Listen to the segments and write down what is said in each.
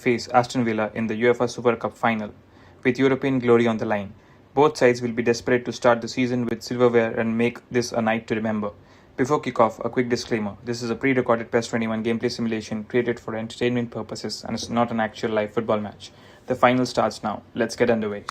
face Aston Villa in the UEFA Super Cup Final, with European glory on the line. Both sides will be desperate to start the season with silverware and make this a night to remember. Before kickoff, a quick disclaimer. This is a pre-recorded PES 21 gameplay simulation created for entertainment purposes and is not an actual live football match. The final starts now. Let's get underway.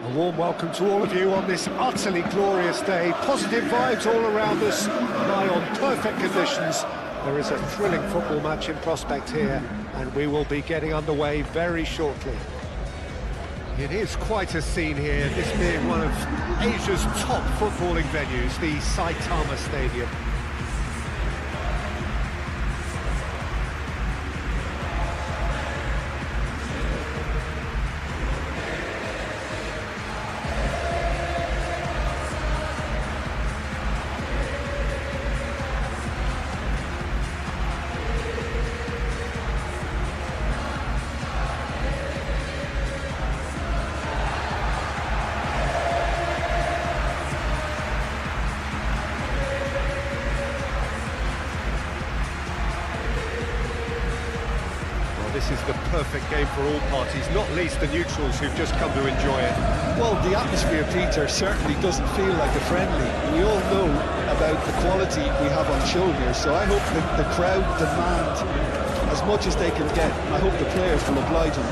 A warm welcome to all of you on this utterly glorious day. Positive vibes all around us, nigh on perfect conditions. There is a thrilling football match in prospect here, and we will be getting underway very shortly. It is quite a scene here, this being one of Asia's top footballing venues, the Saitama Stadium. This is the perfect game for all parties, not least the neutrals who've just come to enjoy it. Well, the atmosphere, Peter, certainly doesn't feel like a friendly. We all know about the quality we have on show here, so I hope that the crowd demand as much as they can get. I hope the players will oblige them.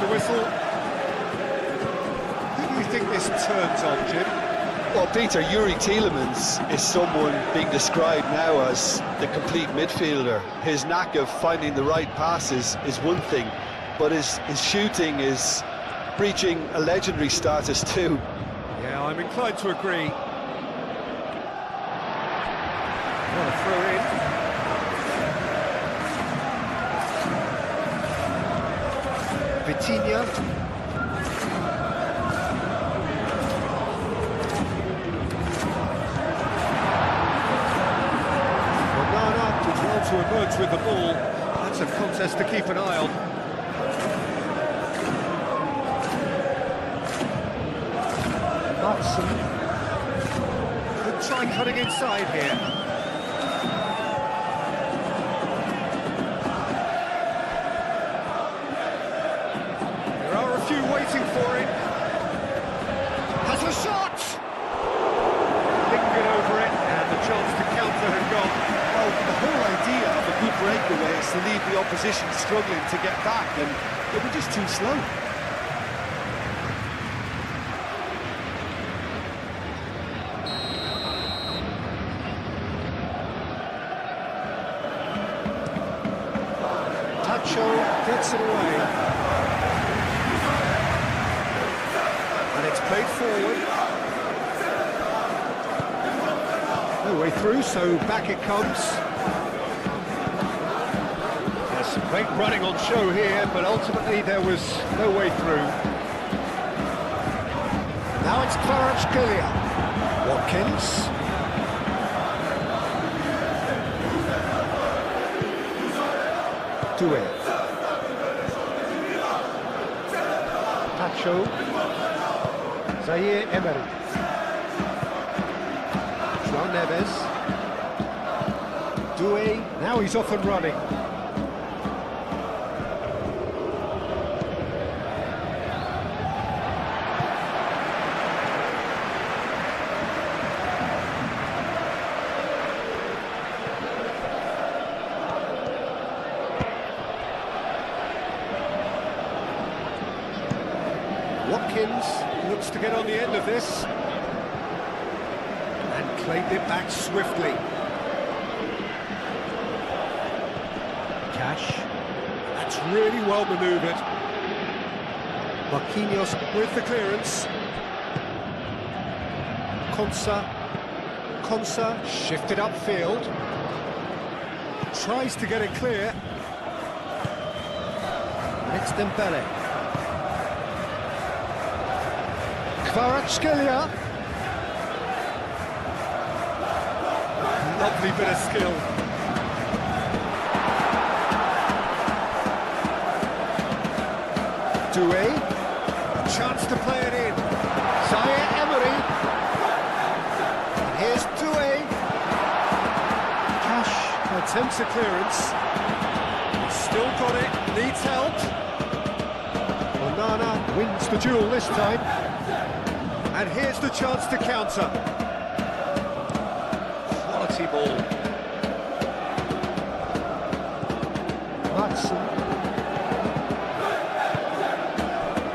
Whistle. Who do you think this turns on, Jim? Well, Peter, Yuri Tielemans is someone being described now as the complete midfielder. His knack of finding the right passes is one thing, but his shooting is reaching a legendary status too. Yeah, I'm inclined to agree. What a throw in. Vitinha. Onana did well to emerge with the ball. That's a contest to keep an eye on. Hudson could try cutting inside here. Waiting for it. Has a shot! Lingered over it, and the chance to counter had gone. Well, the whole idea of a good breakaway is to leave the opposition struggling to get back, and they were just too slow. Tacho gets it away. And it's played forward. No way through, so back it comes. There's some great running on show here, but ultimately there was no way through. Now it's Kvaratskhelia. Watkins. Doué. Tacho. Zaire Emery. João Neves. Doué, now he's off and running. Watkins looks to get on the end of this and claimed it back swiftly. Cash, that's really well manoeuvred. Marquinhos with the clearance. Konsa shifted upfield. Tries to get it clear. It's Dembele. Kvaratskhelia. Lovely bit of skill. Doué. A chance to play it in. Zaire-Emery. And here's Doué. Cash attempts a clearance. Still got it, needs help. Onana wins the duel this time. And here's the chance to counter. Quality ball. Hudson.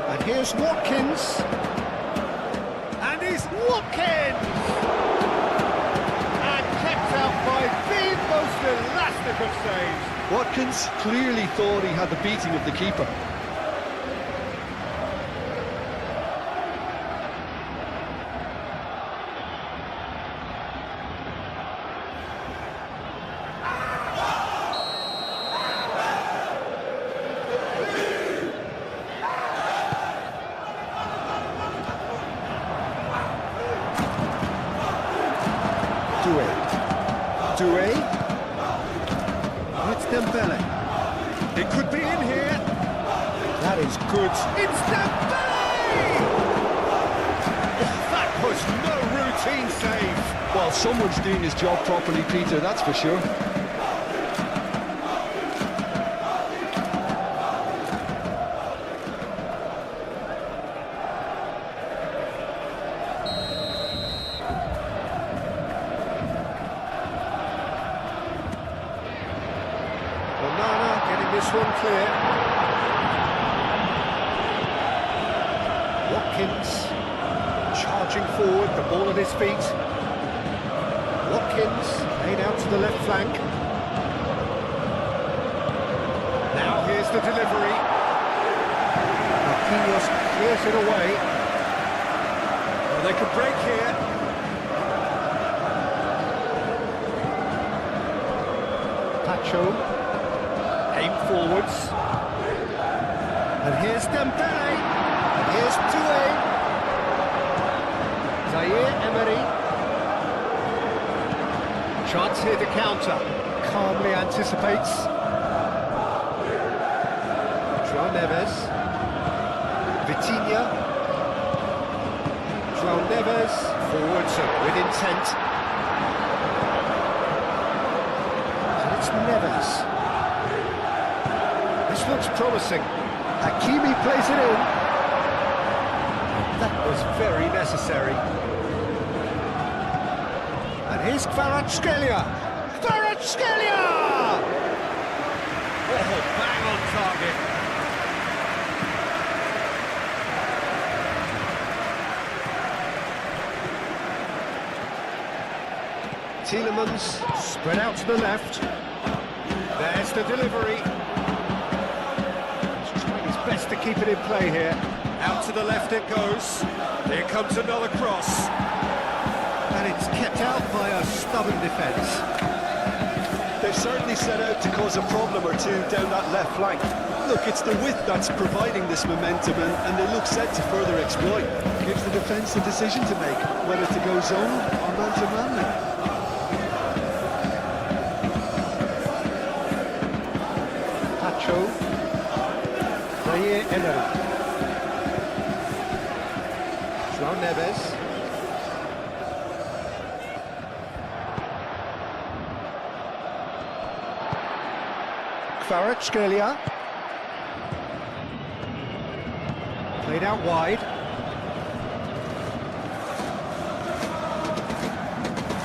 And here's Watkins. And he's Watkins! And kept out by the most elastic of saves. Watkins clearly thought he had the beating of the keeper. Doué. It's Dembele. It could be in here. That is good. It's Dembele! That was no routine save. Well, someone's doing his job properly, Peter, that's for sure. Onana getting this one clear. Watkins charging forward, the ball at his feet. Watkins laid out to the left flank. Now here's the delivery. Marquinhos clears it away. Well, they could break here. Pacho. Aim forwards. And here's Dembele. And here's Doué. Zaire-Emery. Chance here to counter. Calmly anticipates. João Neves. Vitinha. João Neves. Forwards with intent. And it's Neves. This looks promising. Hakimi plays it in. That was very necessary. And here's Kvaratskhelia. Kvaratskhelia! Oh, bang on target. Tielemans spread out to the left. There's the delivery. Best to keep it in play here. Out to the left it goes. Here comes another cross. And it's kept out by a stubborn defence. They've certainly set out to cause a problem or two down that left flank. Look, it's the width that's providing this momentum, and they look set to further exploit. Gives the defence a decision to make, whether to go zone or man-to-man. Pacho. Zaire-Emery. João Neves. Kvaratskhelia. Played out wide.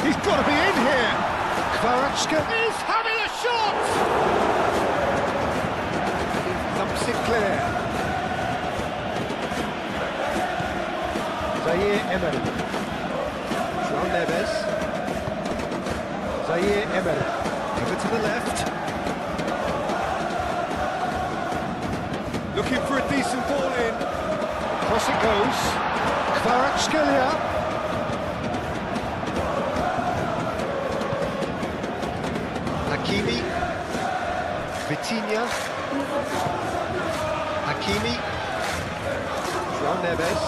He's got to be in here. Kvaratskhelia is having a shot. It clear. Zaire-Emery. João Neves. Zaire-Emery. Over to the left. Looking for a decent ball in. Cross it goes. Kvaratskhelia. Hakimi. Vitinha. Hakimi. João Neves.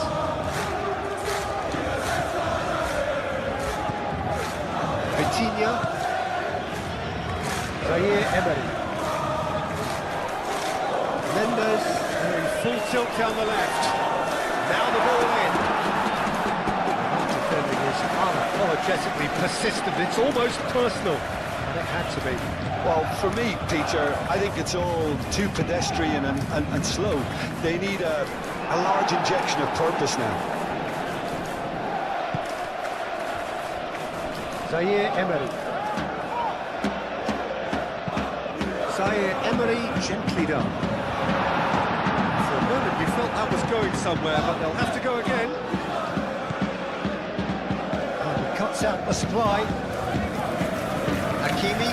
Vitinha. Zaire Emery. Mendes in full tilt down the left. Now the ball in. Defending is unapologetically persistent. It's almost personal, and it had to be. Well, for me, Peter, I think it's all too pedestrian and slow. They need a large injection of purpose now. Zaire Emery. Zaire Emery, gently done. For a moment you felt that was going somewhere, but they'll have to go again. And he cuts out the supply. Hakimi.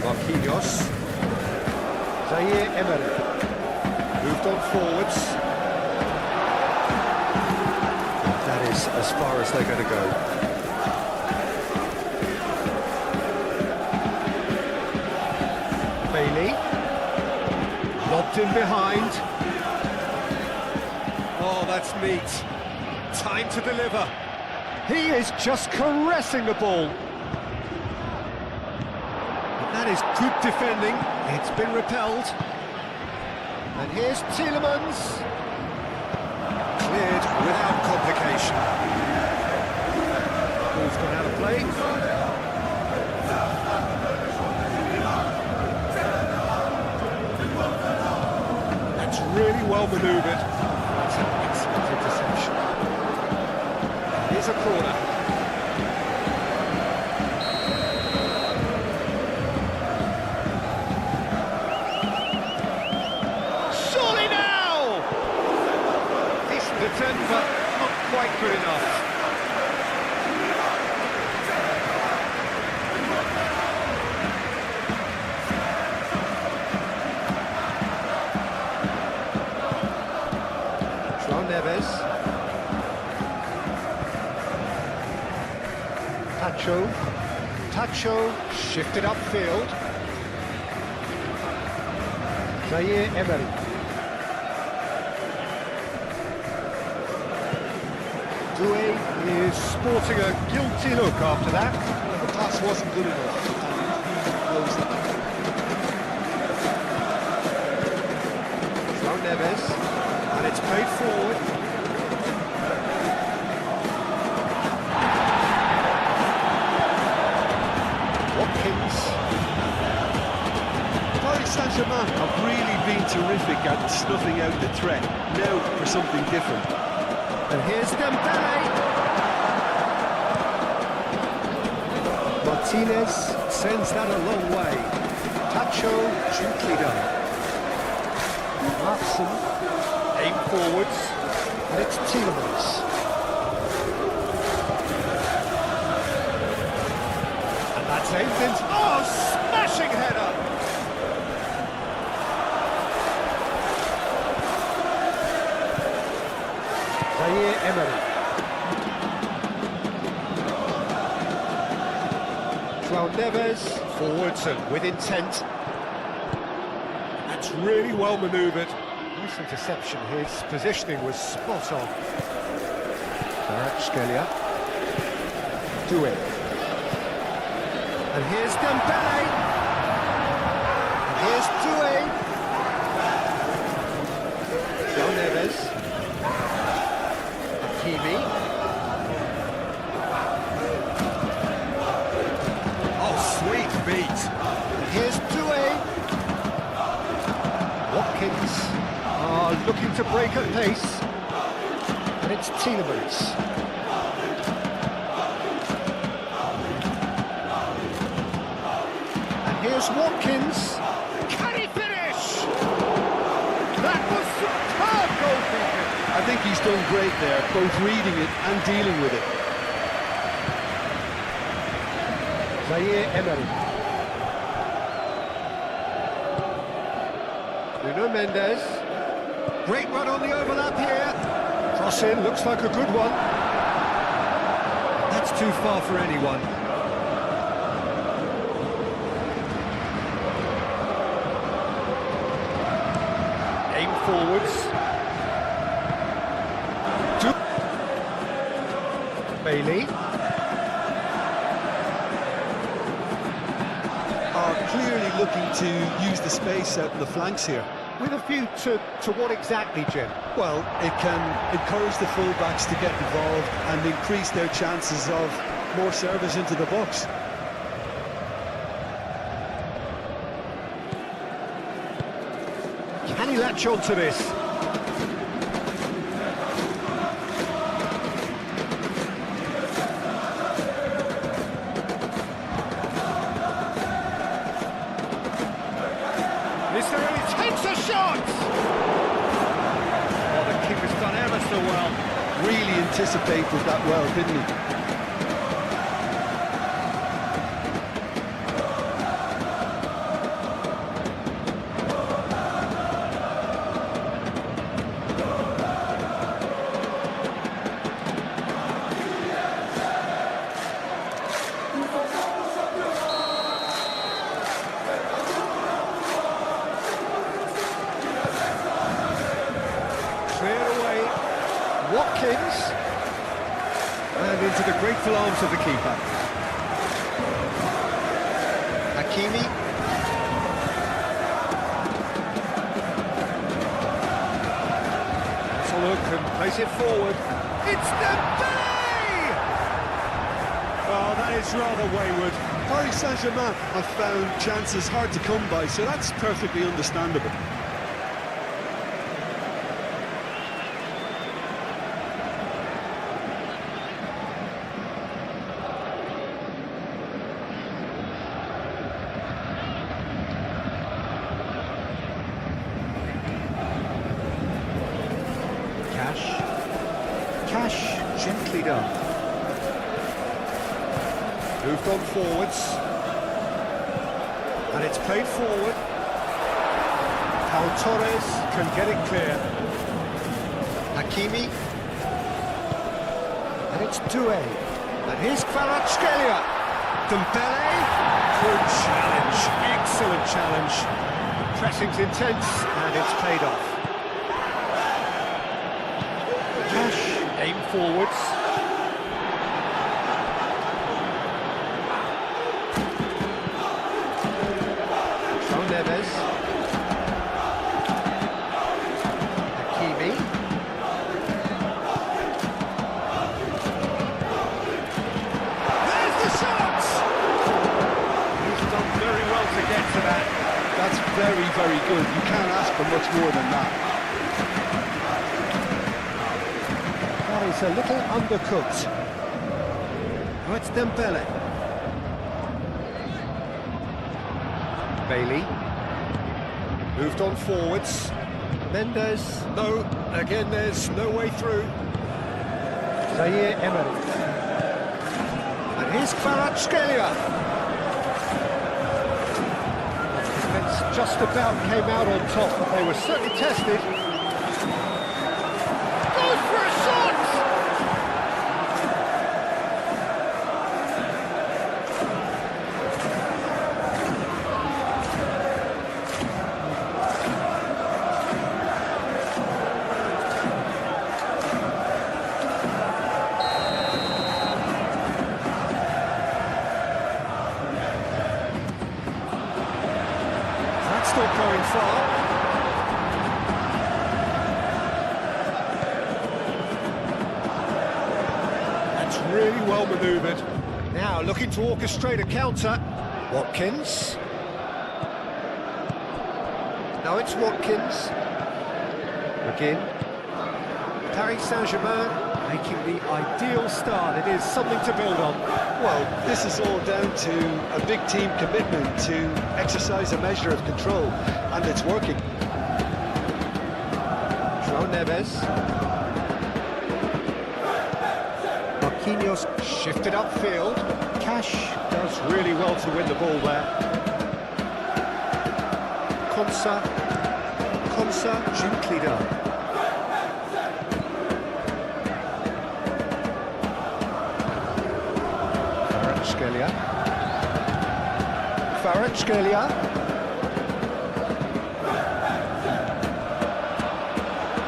Marquinhos. Zaire Emery. Moved on forwards. That is as far as they're going to go. Bailey, lobbed in behind. Oh, that's neat. Time to deliver. He is just caressing the ball. And that is good defending. It's been repelled. And here's Tielemans. Cleared without complication. Ball's gone out of play. Really well manoeuvred. That's an excellent interception. Here's a corner. Surely now! Decent attempt, but not quite good enough. Tacho shifted upfield. Zaire Emery. Doué is sporting a guilty look after that. The pass wasn't good enough, and he knows that. João Neves, and it's played forward. Saint-Germain have really been terrific at snuffing out the threat. Now for something different. And here's Dembele. Martinez sends that a long way. Tacho, gently done. Markson, aim forwards, and it's Tielemans. And that's aimed in. Oh, smashing header! Zaire Emery. João Neves, forwards and with intent. That's really well manoeuvred. Nice interception. His positioning was spot on. Skelia. Doué. And here's Dembele. And here's Doué. João Neves. Hakimi. Oh, sweet beat. And here's Doué. Watkins are looking to break at pace. And it's Tielemans. And here's Watkins. Can he finish? That was superb goalkeeping. I think he's done great there, both reading it and dealing with it. Zaire Emery. Nuno Mendes. Great run on the overlap here. Cross in, looks like a good one. That's too far for anyone. Aim forwards. Bailey. looking to use the space out in the flanks here. With a view to what exactly, Jim? Well, it can encourage the full-backs to get involved and increase their chances of more service into the box. Can he latch on to this? Is there any... Takes a shot! Oh, the keeper's done ever so well. Really anticipated that well, didn't he? Cleared away. Watkins. And into the grateful arms of the keeper. Hakimi. Let's a look and plays it forward. It's Dembele! Oh, that is rather wayward. Paris Saint-Germain have found chances hard to come by, so that's perfectly understandable. Cash, gently done. Moved on forwards. And it's played forward. Pau Torres can get it clear. Hakimi. And it's Doué. And here's Kvaratskhelia. Dembele. Good challenge. Excellent challenge. Pressing's intense and it's paid off. Cash, aim forwards. João Neves. Hakimi. There's the shot! He's done very well to get to that. That's very, very good. You can't ask for much more than that. He's a little undercooked. Oh, it's Dembele. Bailey. Moved on forwards. Mendes. No, again there's no way through. Zaire Emery. And here's Kvaratskhelia. Defence just about came out on top, but they were certainly tested. Goes for a shot! That's not going far. That's really well manoeuvred. Now looking to orchestrate a counter. Watkins. Now it's Watkins. Again. Paris Saint-Germain making the ideal start. It is something to build on. Well, this is all down to a big team commitment to exercise a measure of control, and it's working. João Neves. Marquinhos shifted upfield. Cash does really well to win the ball there. Konsa gently done. Kvaratskhelia.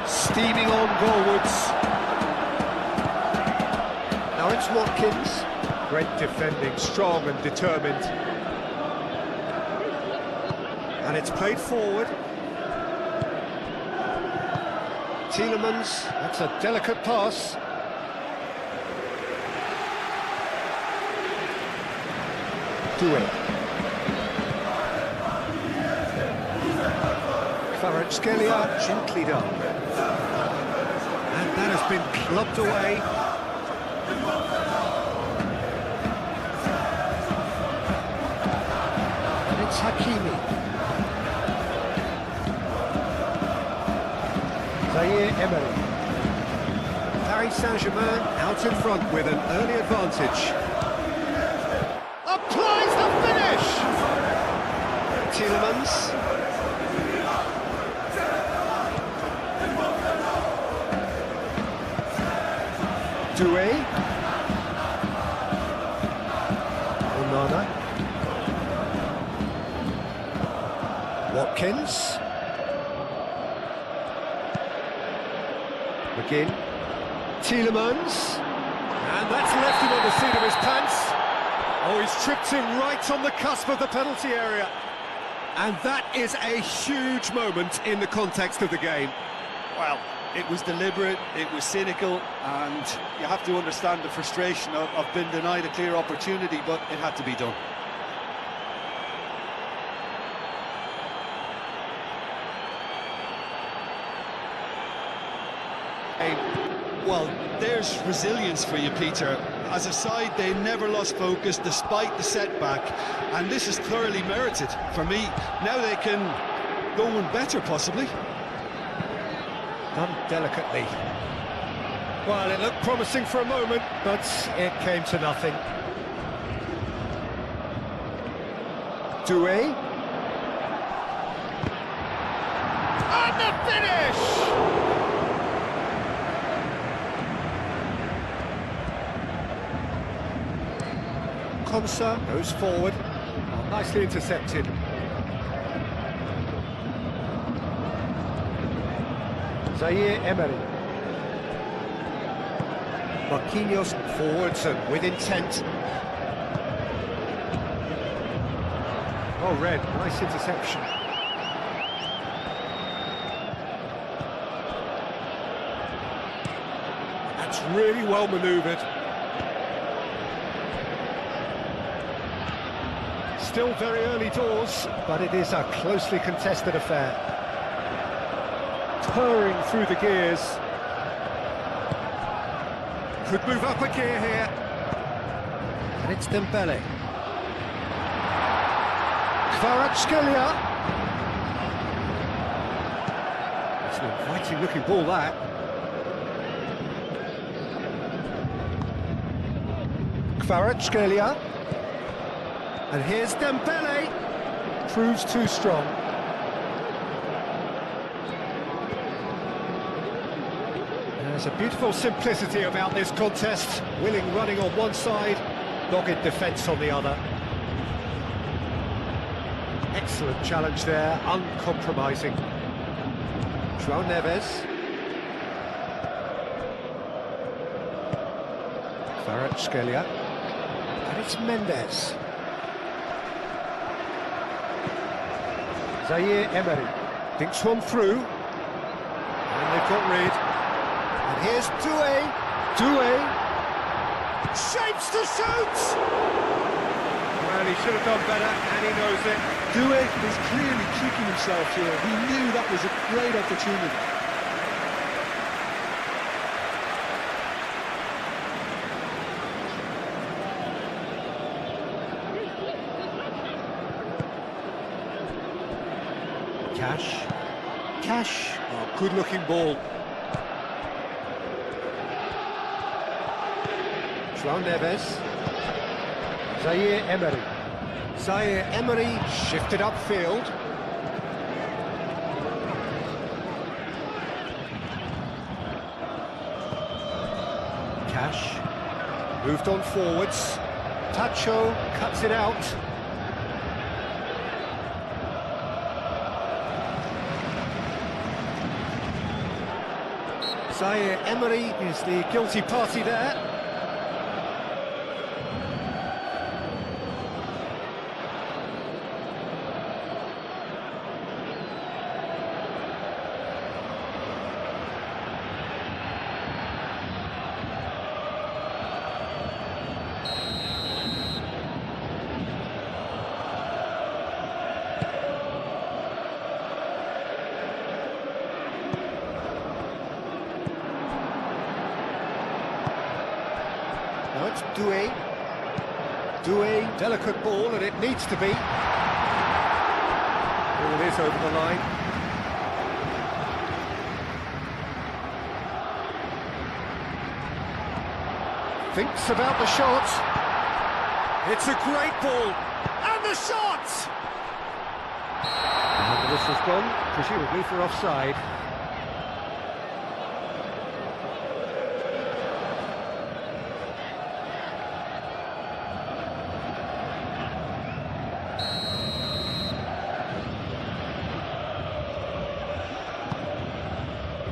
Steaming on goalwards. Now it's Watkins. Great defending, strong and determined. And it's played forward. Tielemans, that's a delicate pass. Doué. Kvaratskhelia, gently done. And that has been clubbed away. And it's Hakimi. Emery. Paris Saint-Germain out in front with an early advantage. Applies the finish! Tielemans. Doué. Onana. Watkins. McGinn, Tielemans, and that's left him on the seat of his pants. Oh, he's tripped him right on the cusp of the penalty area. And that is a huge moment in the context of the game. Well, it was deliberate, it was cynical, and you have to understand the frustration of being denied a clear opportunity, but it had to be done. Well, there's resilience for you, Peter. As a side, they never lost focus despite the setback, and this is thoroughly merited for me. Now they can go one better, possibly. Done delicately. Well, it looked promising for a moment, but it came to nothing. Doué. And the finish! Konsa goes forward, nicely intercepted. Emery. Marquinhos forwards and with intent. Oh, Red, nice interception. That's really well manoeuvred. Still very early doors, but it is a closely contested affair. Purring through the gears. Could move up a gear here. And it's Dembele. Kvaratskhelia. It's an inviting looking ball, that. Kvaratskhelia. And here's Dembele. Proves too strong. There's a beautiful simplicity about this contest. Willing running on one side, dogged defence on the other. Excellent challenge there, uncompromising. João Neves. Kvaratskhelia. And it's Mendes. Emery thinks one through, and they've got rid. And here's Doué. Shapes to shoot! Well, he should have done better, and he knows it. Doué is clearly kicking himself here. He knew that was a great opportunity. Cash. Oh, good-looking ball. João Neves. Emery shifted upfield. Cash moved on forwards. Tacho cuts it out. Emery is the guilty party there. Now it's Doué. Doué, delicate ball, and it needs to be. Ball is over the line. Thinks about the shot. It's a great ball. And the shot! And the whistle's gone, presumably for offside.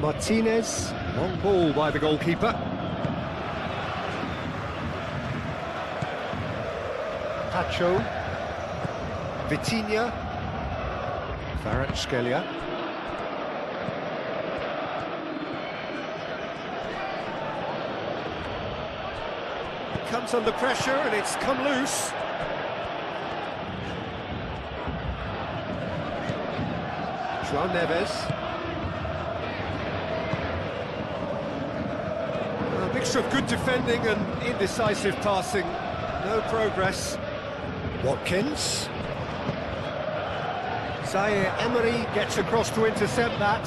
Martinez, long ball by the goalkeeper. Pacho, Vitinha, Kvaratskhelia. Comes under pressure and it's come loose. João Neves. A mixture of good defending and indecisive passing. No progress. Watkins. Zaire-Emery gets across to intercept that.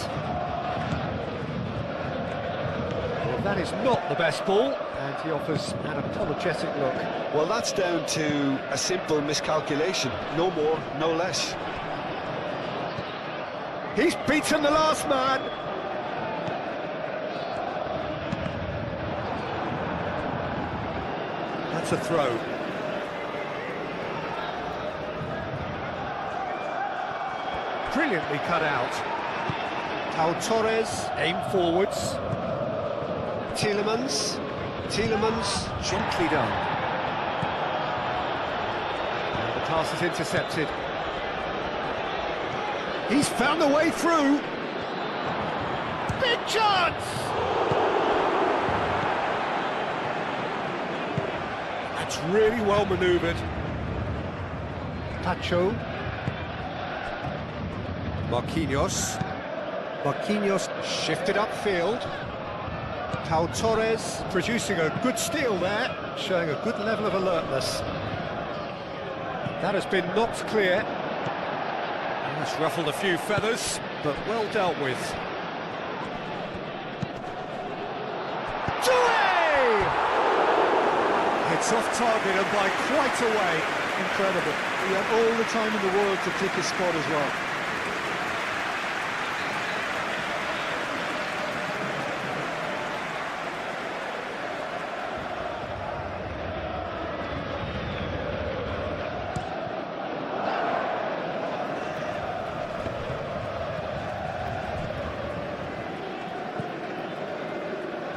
Well, that is not the best ball, and he offers an apologetic look. Well, that's down to a simple miscalculation. No more, no less. He's beaten the last man. That's a throw. Brilliantly cut out. Pau Torres, aim forwards. Tielemans gently done. And the pass is intercepted. He's found a way through. Big chance! That's really well manoeuvred. Pacho. Marquinhos shifted upfield. Pau Torres producing a good steal there, showing a good level of alertness. That has been knocked clear. It's ruffled a few feathers, but well dealt with. Doué! It's off target and by quite a way. Incredible. He had all the time in the world to pick his spot as well.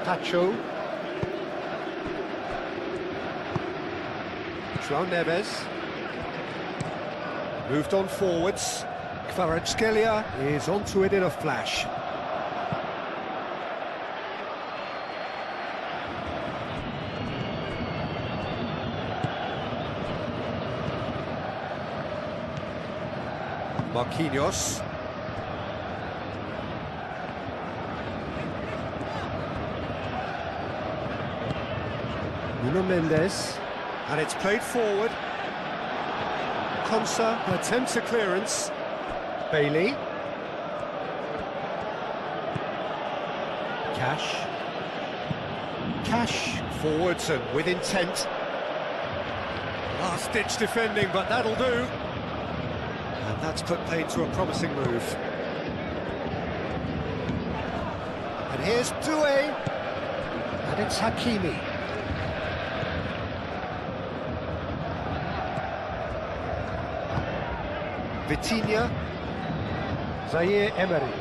Pacho. João Neves. Moved on forwards. Kvaratskhelia is onto it in a flash. Marquinhos. Nuno Mendes, and it's played forward. Konsa attempts a clearance. Bailey. Cash forwards and with intent. Last-ditch defending, but that'll do. And that's put paid to a promising move. And here's Doué, and it's Hakimi. Vitinha, Zaire-Emery.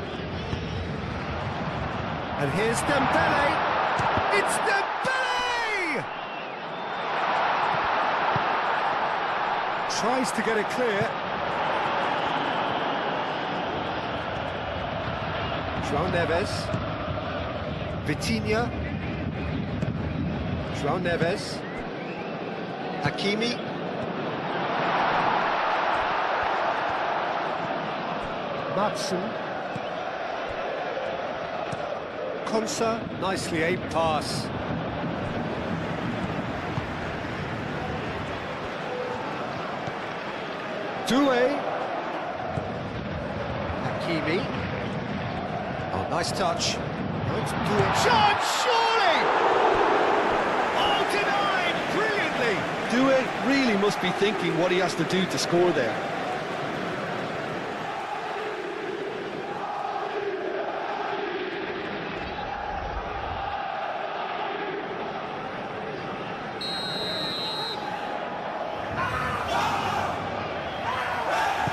And here's Dembele. It's Dembele! Tries to get it clear. João Neves. Vitinha. João Neves. Hakimi. Matson. Konsa, nicely aimed pass. Doulé. Hakimi. Oh, nice touch. Now it's Doulé. Shot, surely! Oh, denied brilliantly. Doué really must be thinking what he has to do to score there.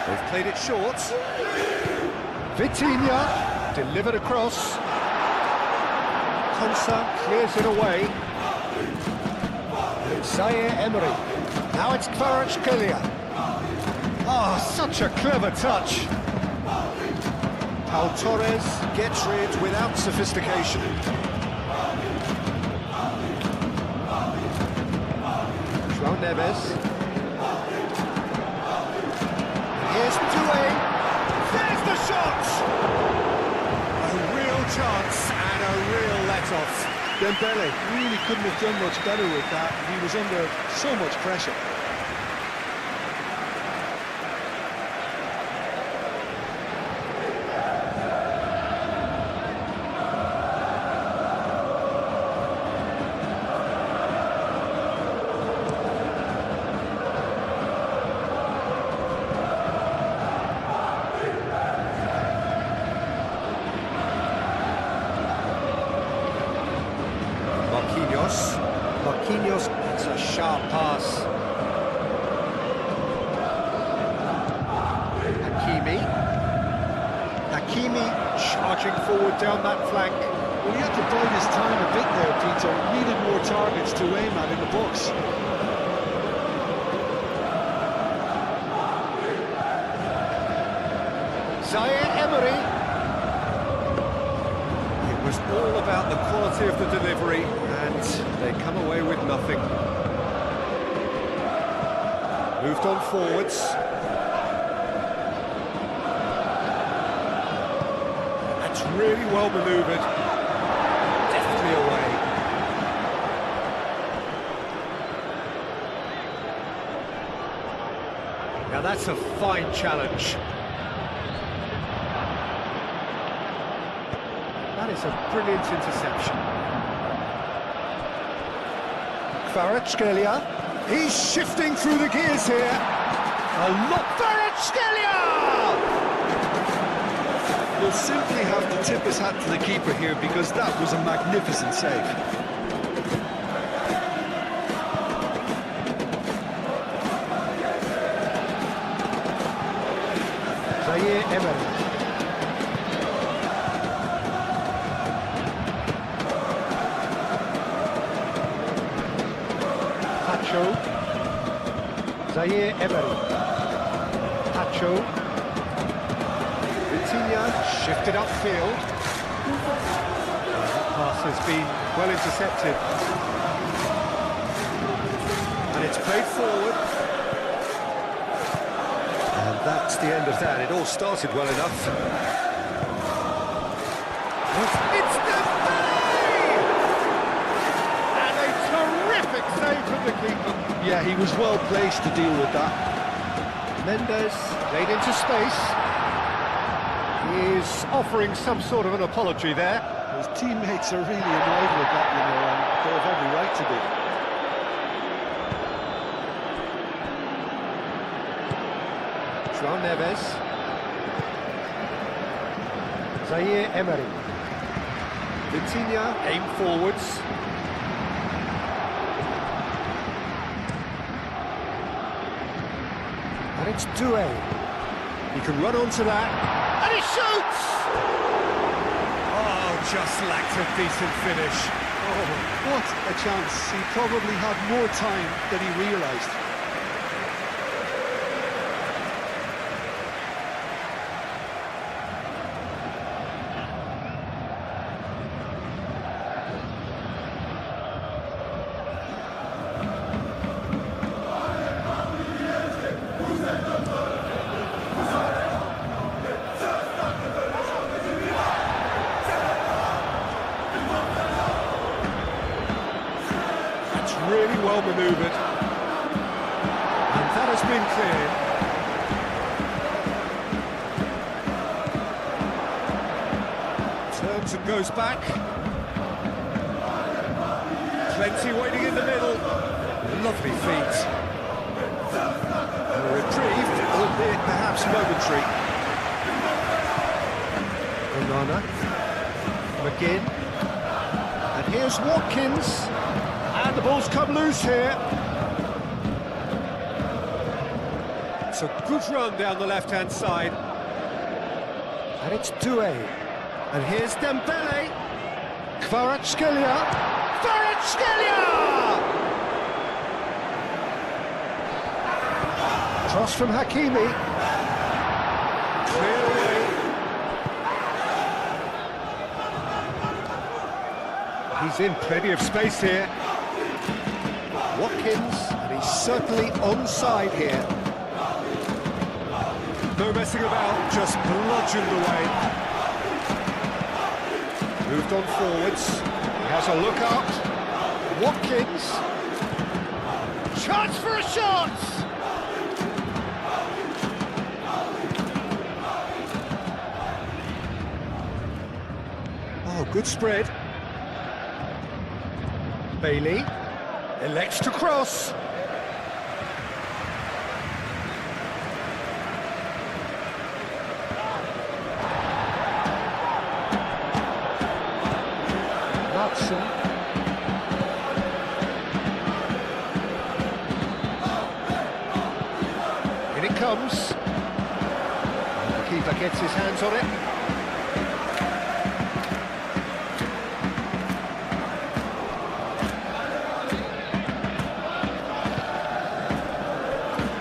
They've played it short. Vitinha delivered across. Konsa clears it away. Zaire Emery. Now it's Kvaratskhelia. Oh, such a clever touch. Pau Torres gets rid without sophistication. João Neves. Here's Doué. There's the shot! A real chance and a real let-off. Dembele really couldn't have done much better with that. He was under so much pressure. Marquinhos, it's a sharp pass. Hakimi charging forward down that flank. Well, he had to bide his time a bit there, Peter. He needed more targets to aim at in the box. Zaire Emery. It was all about the quality of the delivery, and they come away with nothing. Moved on forwards. That's really well manoeuvred. Definitely away. Now that's a fine challenge. That is a brilliant interception. Kvaratskhelia. He's shifting through the gears here. A lot. Kvaratskhelia! We'll simply have to tip his hat to the keeper here because that was a magnificent save. Zaire Emery. Zaire Emery. Pacho. Vitinha shifted upfield. That pass has been well intercepted. And it's played forward. And that's the end of that. It all started well enough. It's Dembele! And a terrific save from the keeper. Yeah, he was well placed to deal with that. Mendes laid into space. He is offering some sort of an apology there. His teammates are really annoyed with that, you know, and they have every right to be. João Neves. Zaire Emery. Vitinha aim forwards. And it's Doué. He can run onto that. And he shoots! Oh, just lacked a decent finish. Oh, what a chance. He probably had more time than he realised. Really well manoeuvred, and that has been cleared. goes back. Plenty waiting in the middle. Lovely feet. A reprieve, albeit perhaps momentary. Onana. McGinn. And here's Watkins. And the ball's come loose here. It's a good run down the left-hand side. And it's Doué. And here's Dembele. Kvaratskhelia. Cross from Hakimi. Clear away. He's in plenty of space here. Watkins, and he's certainly onside here. No messing about, just bludgeoned away. Moved on forwards. He has a look out. Watkins. Chance for a shot! Oh, good spread. Bailey elects to cross. In it comes. The keeper gets his hands on it.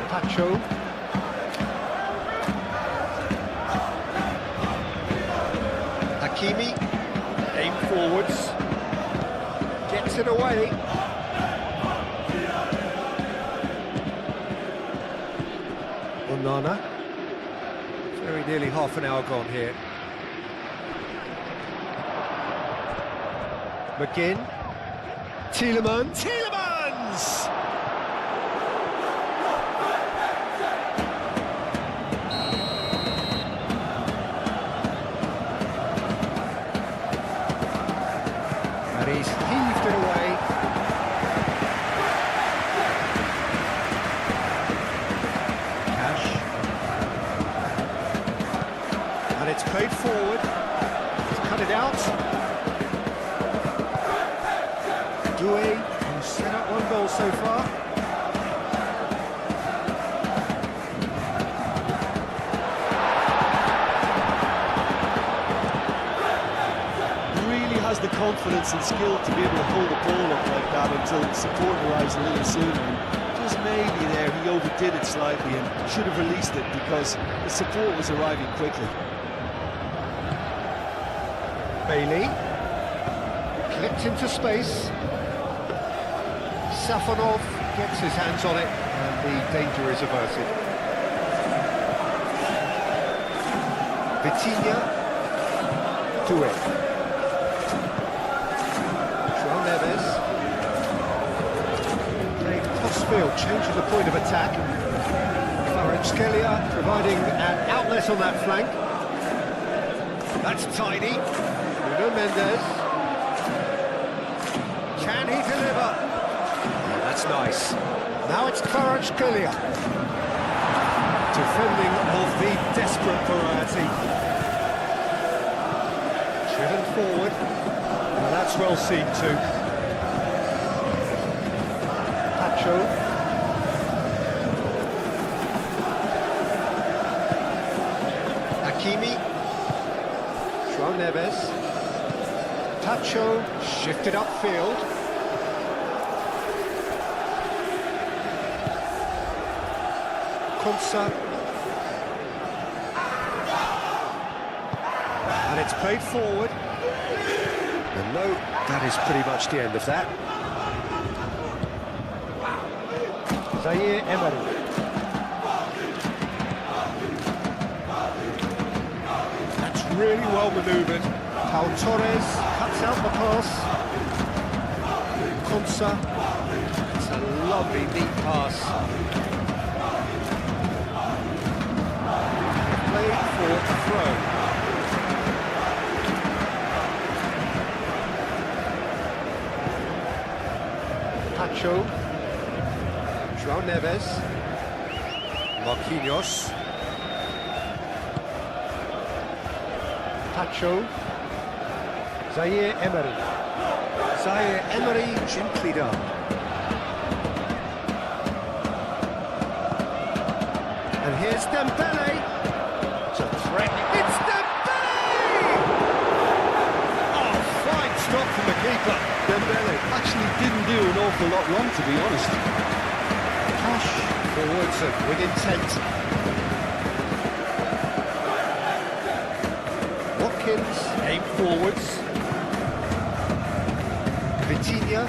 Pacho. Hakimi. Aim forwards. Gets it away. Onana. Very nearly half an hour gone here. McGinn. Tielemans. And he's heaved it away. And it's played forward. He's cut it out. Doué, who's set up one goal so far. Really has the confidence and skill to be able to hold the ball up like that until support arrives a little sooner. Just maybe there he overdid it slightly and should have released it because the support was arriving quickly. Bailey. Clipped into space. Safonov gets his hands on it, and the danger is averted. Vitinha. Doué. João Neves. Playing crossfield, changing the point of attack. Kvaratskhelia providing an outlet on that flank. That's tidy. Bruno Mendes. Can he deliver? Oh, that's nice. Now it's Kvaratskhelia. Defending of the desperate variety. Driven forward. Well, that's well seen too. Pacho. Hakimi. João Neves. Pacho shifted upfield. Konsa. And it's played forward. And no, that is pretty much the end of that. Zaire Emery. That's really well manoeuvred. Pau Torres cuts out the pass. Konsa. It's a lovely, neat pass. Played for a throw. Pacho. João Neves. Marquinhos. Pacho. Zaire Emery. Zaire Emery gently done. And here's Dembele. It's a threat. It's Dembele! Oh, fine stop from the keeper. Dembele actually didn't do an awful lot wrong, to be honest. Cash forwards and with intent. Watkins, aim forwards. Vitinha.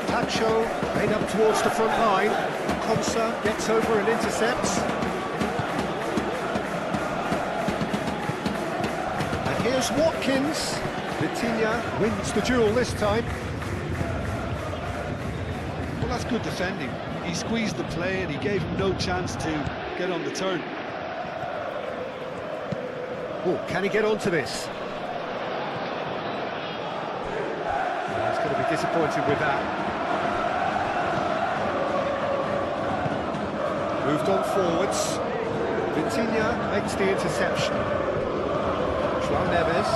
Pacho, made up towards the front line. Konsa gets over and intercepts. And here's Watkins. Vitinha wins the duel this time. Well, that's good defending. He squeezed the play and he gave him no chance to get on the turn. Oh, can he get onto this? He's going to be disappointed with that. Moved on forwards. Vitinha makes the interception. João Neves.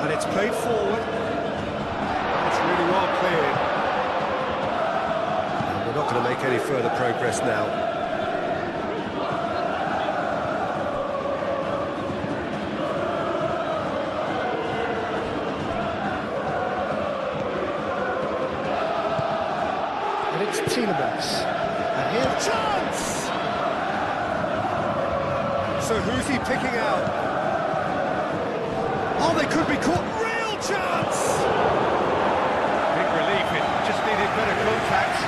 And it's played forward. It's really well cleared. And we're not going to make any further progress now. Tielemans, and here chance! So who's he picking out? Oh, they could be caught, real chance! Big relief, it just needed better contact.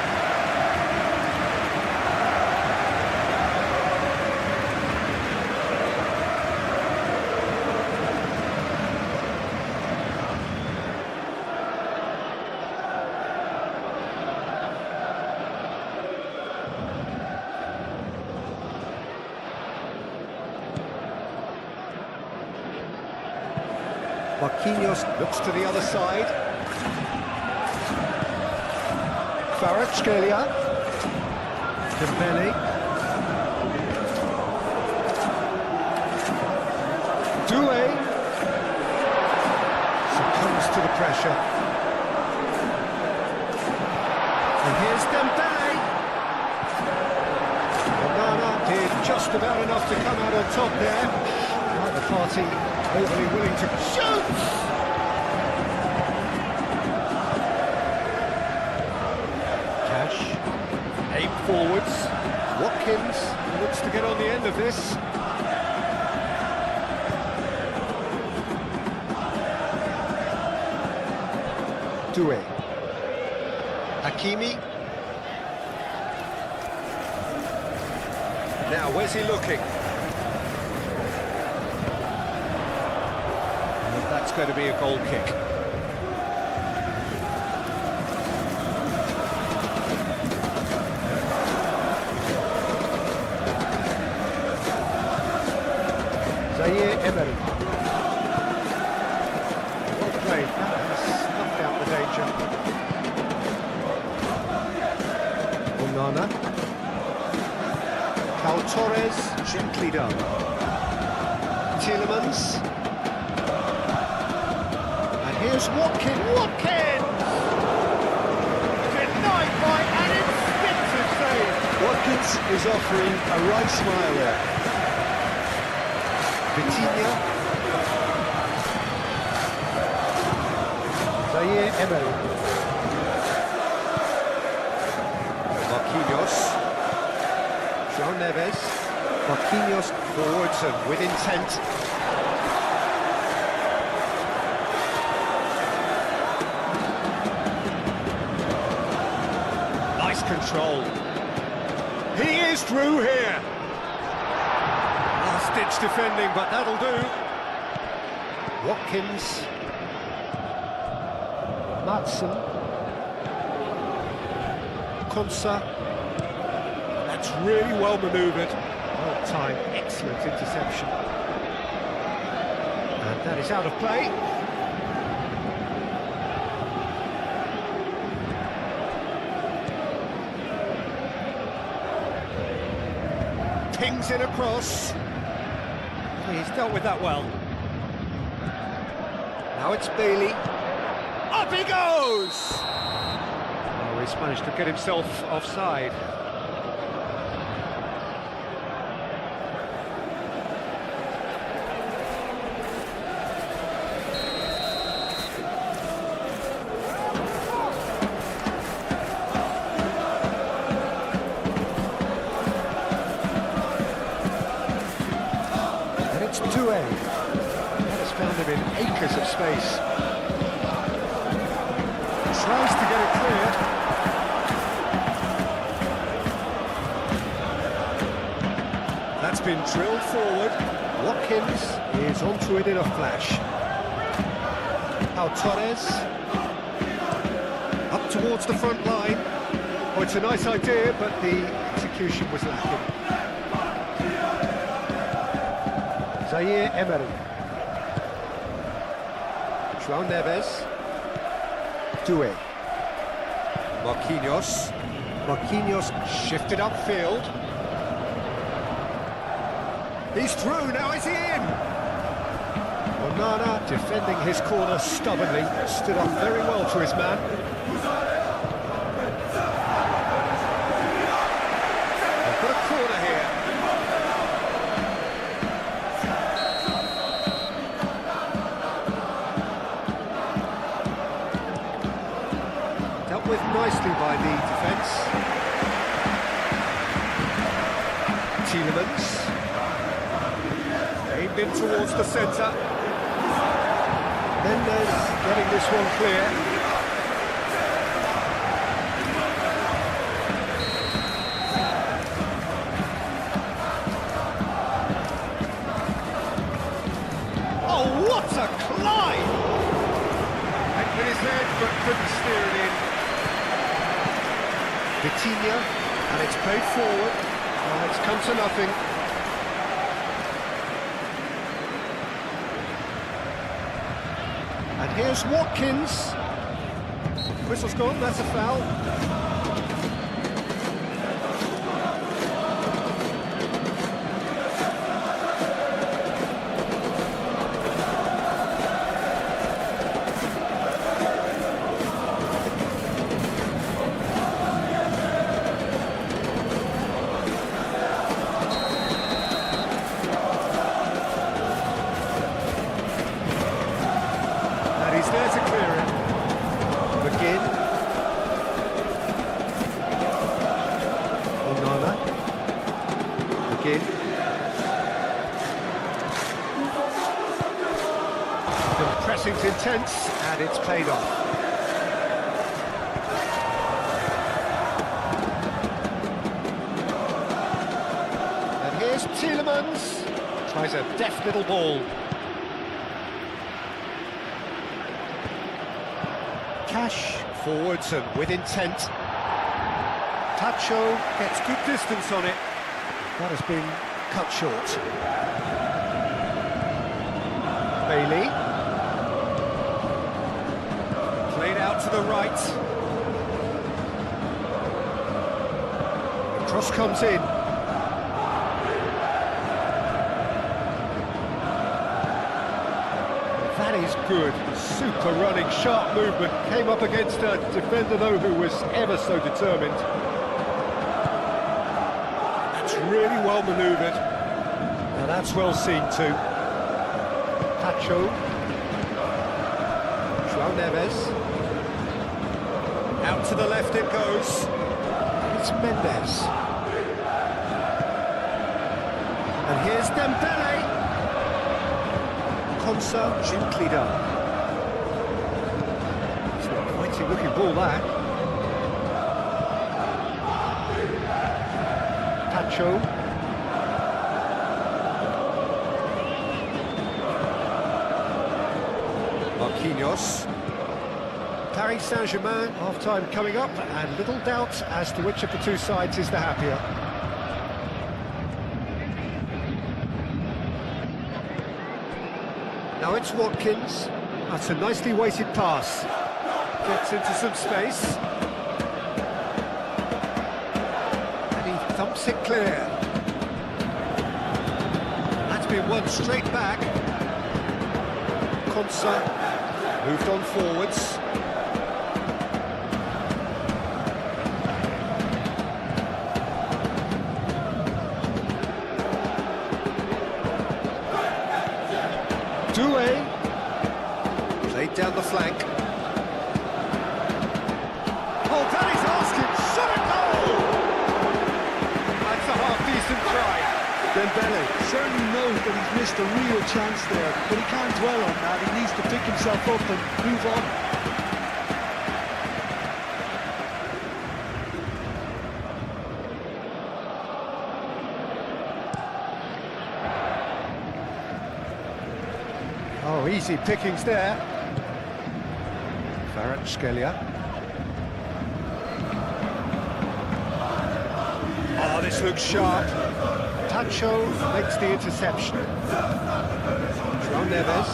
Marquinhos looks to the other side. Kvaratskhelia. Dembele. Doué. Succumbs to the pressure. And here's Dembele. Onana did just about enough to come out on top there. The party overly willing to shoot! Cash, aim forwards. Watkins looks to get on the end of this. Doué. Hakimi. Now, where's he looking? That's going to be a goal kick. Zaire Emery. Well played. That has snuffed out the danger. Onana. Cal Torres, gently done. Tielemans. Here's Watkins! Denied by an instinctive save! Watkins is offering a right smile there. Vitinha. Zaire Emery. Marquinhos. João Neves. Marquinhos forwards and with intent. Control. He is through here. Last-ditch defending, but that'll do. Watkins. Madsen. Konsa. That's really well manoeuvred. Well timed, excellent interception. And that is out of play. Pings it across. He's dealt with that well. Now it's Bailey. Up he goes! Oh, he's managed to get himself offside. And it's 2-A. That has found him in acres of space. Tries to get it clear. That's been drilled forward. Watkins is onto it in a flash. Now Torres. Up towards the front line. Oh, it's a nice idea, but the execution was lacking. Zaire Emery. João Neves. Doué. Marquinhos shifted upfield. He's through, now is he in? Onana defending his corner stubbornly, stood up very well to his man. They've got a corner here. Dealt with nicely by the defence. Tielemans. Aimed in towards the centre. Mendes getting this one clear. Oh, what a climb! Went with his head, but couldn't steer it in. Vitinha, and it's played forward. Oh, it's come to nothing. And here's Watkins. Whistle's gone, that's a foul. He's there to clear it. McGinn. Onana. McGinn. The pressing's intense and it's paid off. And here's Tielemans. Tries a deft little ball. Cash forwards and with intent. Tacho gets good distance on it. That has been cut short. Bailey. Played out to the right. The cross comes in. That is good. Super running, sharp movement. Came up against a defender, though, who was ever so determined. That's really well manoeuvred. Now that's well seen too. Tacho. João Neves. Out to the left it goes. It's Mendes. And here's Dembele. Konsa gently done. It's a mighty looking ball that. Tacho. Marquinhos. Paris Saint-Germain, half-time coming up, and little doubt as to which of the two sides is the happier. Now it's Watkins. That's a nicely weighted pass. Gets into some space. And he thumps it clear. That's been won straight back. Konsa moved on forwards. Doué played down the flank. Oh, that is asking, shot a goal! That's a half-decent try. Dembele certainly knows that he's missed a real chance there, but he can't dwell on that. He needs to pick himself up and move on. Oh, easy pickings there. Kvaratskhelia. Oh, this looks sharp. Tacho makes the interception. João Neves.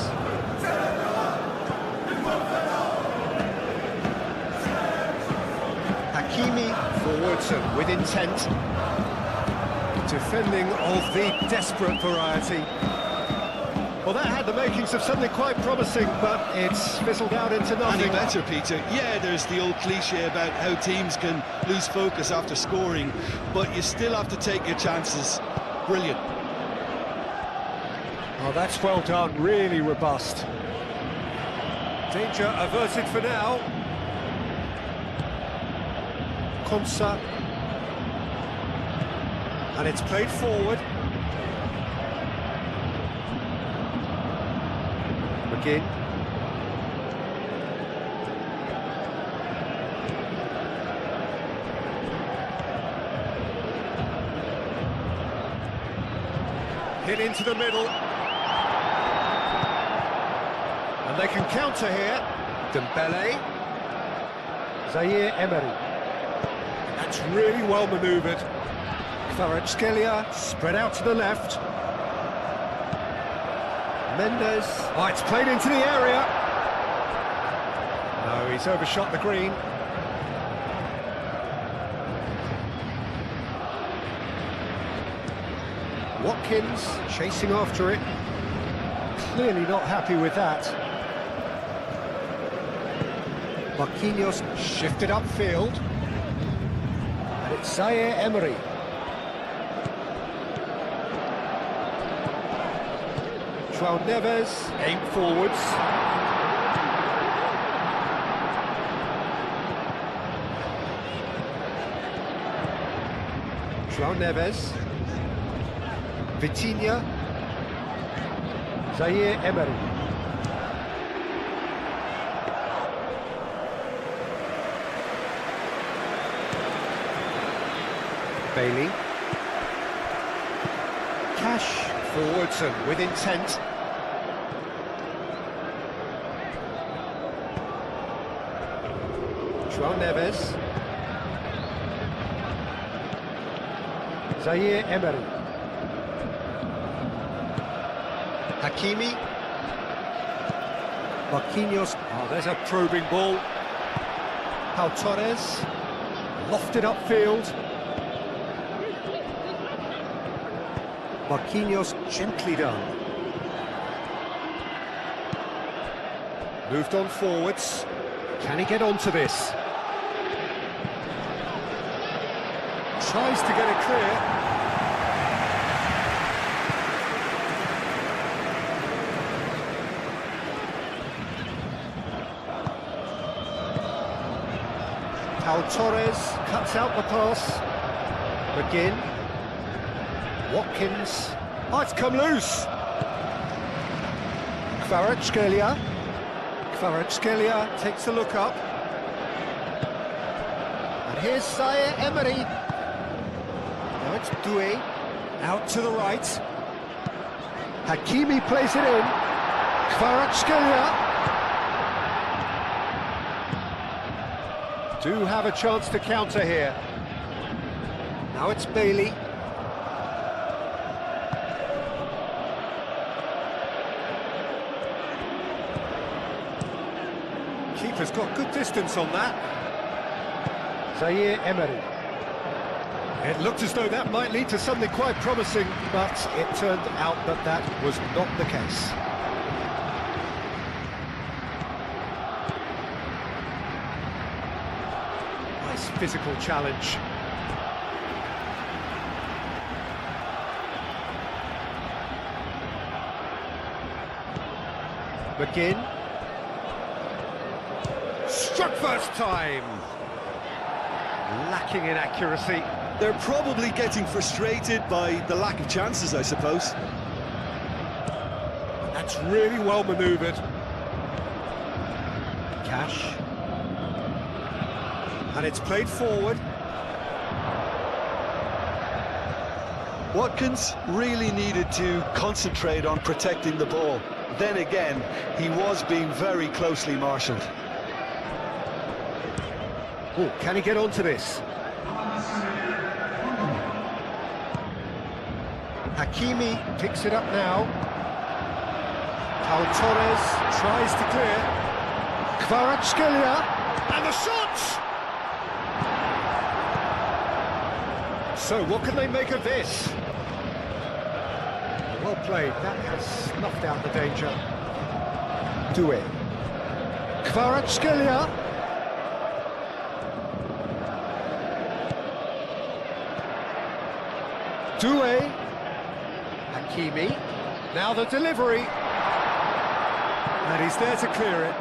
Hakimi forwards and with intent. Defending of the desperate variety. Well, that had the makings of something quite promising, but it's fizzled out into nothing. Any better, Peter? Yeah, there's the old cliche about how teams can lose focus after scoring, but you still have to take your chances. Brilliant. Oh, that's well done, really robust. Danger averted for now. Konsa. And it's played forward. McGinn. Hit into the middle. And they can counter here. Dembele. Zaire Emery. That's really well manoeuvred. Kvaratskhelia spread out to the left. Mendes. Oh, it's played into the area. No, he's overshot the green. Watkins chasing after it. Clearly not happy with that. Marquinhos shifted upfield. And it's Zaire Emery. João Neves, aim forwards. João Neves. Vitinha. Zaire Emery. Bailey. Cash forwards and with intent. João Neves. Zaire Emery. Hakimi. Marquinhos. Oh, there's a probing ball. Pau Torres. Lofted upfield. Marquinhos gently done. Moved on forwards. Can he get onto this? Tries to get it clear. Pau Torres cuts out the pass. McGinn. Watkins. Oh, it's come loose. Kvaratskhelia. Kvaratskhelia takes a look up. And here's Zaire Emery. Now it's Doué. Out to the right. Hakimi plays it in. Kvaratskhelia. Do have a chance to counter here. Now it's Bailey. keeper's got good distance on that. Emery. It looked as though that might lead to something quite promising, but it turned out that that was not the case. Nice physical challenge. McGinn. Struck first time. Lacking in accuracy. They're probably getting frustrated by the lack of chances, I suppose. That's really well manoeuvred. Cash. And it's played forward. Watkins really needed to concentrate on protecting the ball. Then again, he was being very closely marshalled. Oh, can he get onto this? Hakimi picks it up now. Pau Torres tries to clear. Kvaratskhelia, and the shot! So, what can they make of this? Well played, that has snuffed out the danger. Doué. Kvaratskhelia. Doué. Hakimi. Now the delivery. And he's there to clear it.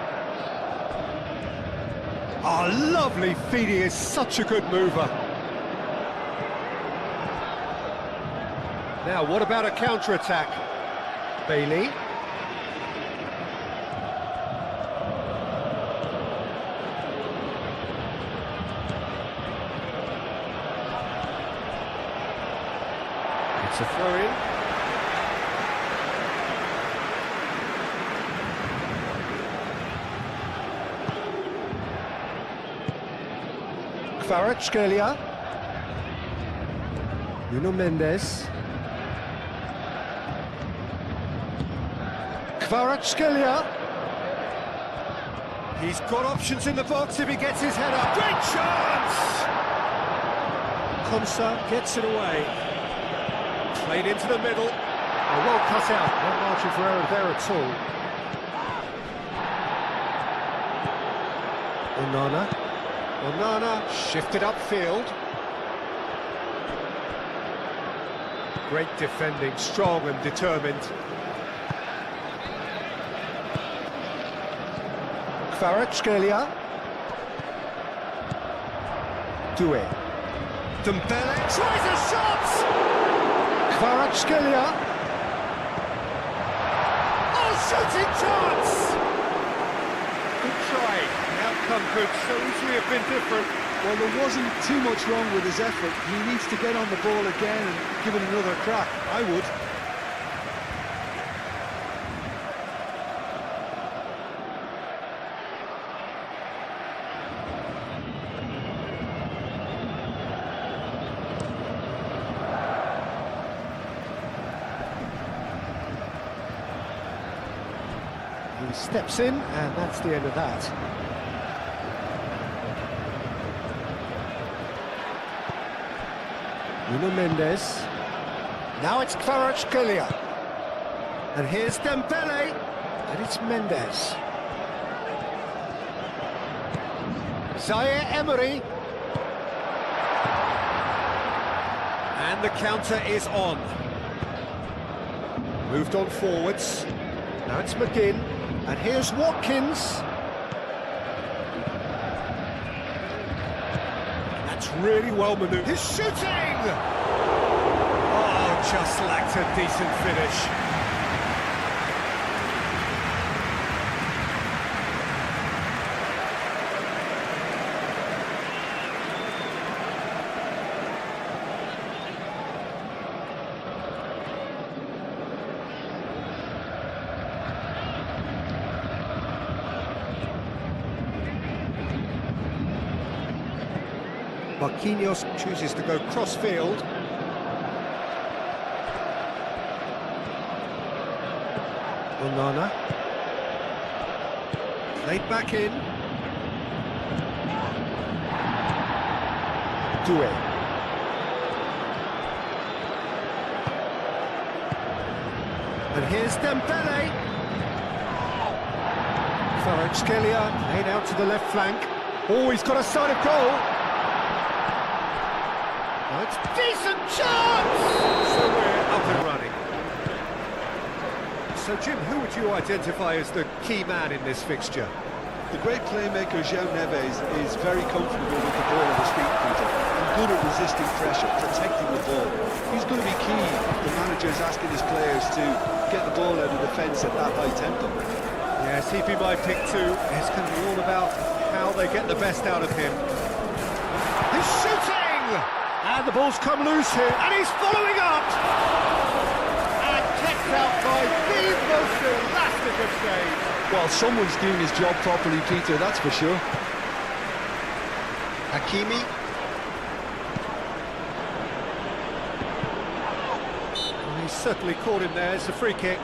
Oh, lovely feed, he is such a good mover. Now, what about a counter-attack? Bailey. It's a throw-in. Kvaratskhelia. Nuno Mendes. Kvaratskhelia. He's got options in the box if he gets his head up. Great chance! Konsa gets it away. Played into the middle. Oh, well cut out. No margin for error there at all. Onana shifted upfield. Great defending, strong and determined. Kvaratskhelia. Doué. Dembele tries a shot! Kvaratskhelia. Oh, shooting chance! Good try. The outcome could so easily have been different. Well, there wasn't too much wrong with his effort. He needs to get on the ball again and give it another crack. I would. He steps in, and that's the end of that. Nuno Mendes. Now it's Kvaratskhelia. And here's Dembele. And it's Mendes. Emery. And the counter is on. Moved on forwards. Now it's McGinn. And here's Watkins. That's really well manoeuvred. He's shooting! Oh, just lacked a decent finish. Marquinhos chooses to go cross-field. Onana. Played back in. Doué. And here's Dembele. Kvaratskhelia laid out to the left flank. Oh, he's got a side of goal. Oh, it's a decent chance! So we're up and running. So, Jim, who would you identify as the key man in this fixture? The great playmaker João Neves is very comfortable with the ball at his feet, Peter, and good at resisting pressure, protecting the ball. He's going to be key if the manager is asking his players to get the ball out of the fence at that high tempo. Yes, he'd be my pick too. It's going to be all about how they get the best out of him. He's shooting! And the ball's come loose here, and he's following up! And kept out by the most elastic of saves. Well, someone's doing his job properly, Peter, that's for sure. Hakimi. Well, he's certainly caught him there. It's a free kick.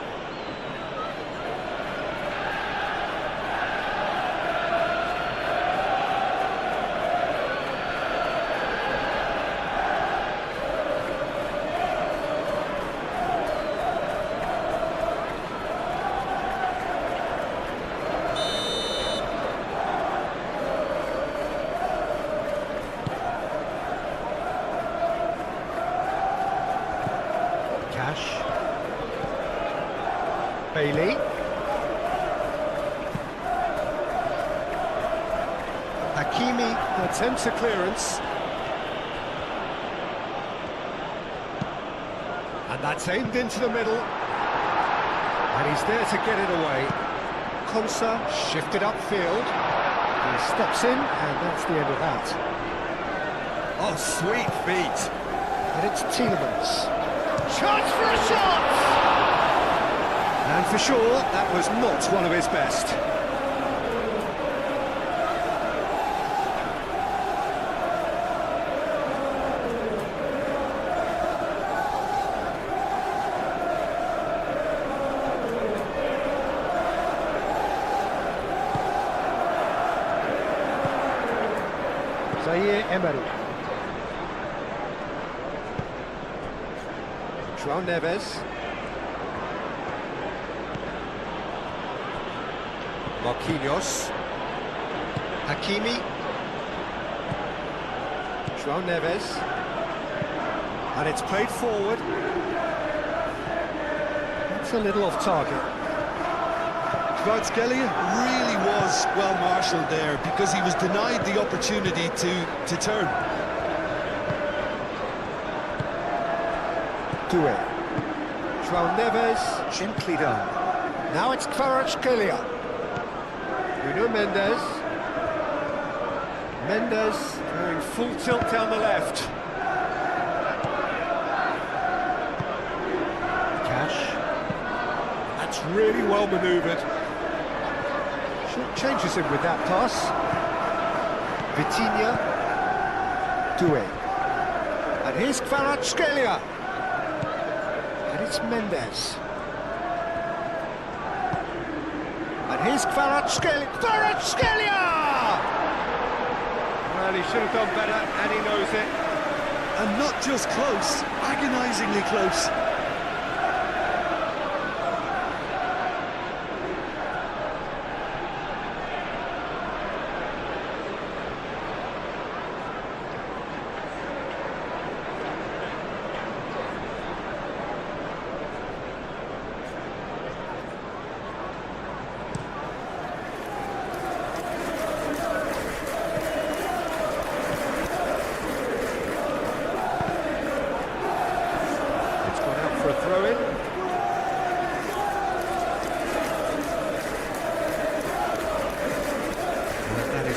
Bailey. Hakimi attempts a clearance. And that's aimed into the middle. And he's there to get it away. Konsa shifted upfield. He steps in, and that's the end of that. Oh, sweet feet. And it's Tielemans. Chance for a shot! And for sure, that was not one of his best. Zaire Emery. João Neves. Marquinhos. Hakimi. João Neves. And it's played forward. That's a little off target. Kvaratskhelia really was well marshalled there because he was denied the opportunity to turn. Doué. João Neves, gently done. Now it's Kvaratskhelia. Nuno Mendes. Mendes going full tilt down the left. Cash. That's really well manoeuvred. Short changes him with that pass. Vitinha. Doué. And here's Kvaratskhelia. And it's Mendes. And here's Kvaratskhelia. Kvaratskhelia! Well, he should have done better, and he knows it. And not just close, agonisingly close.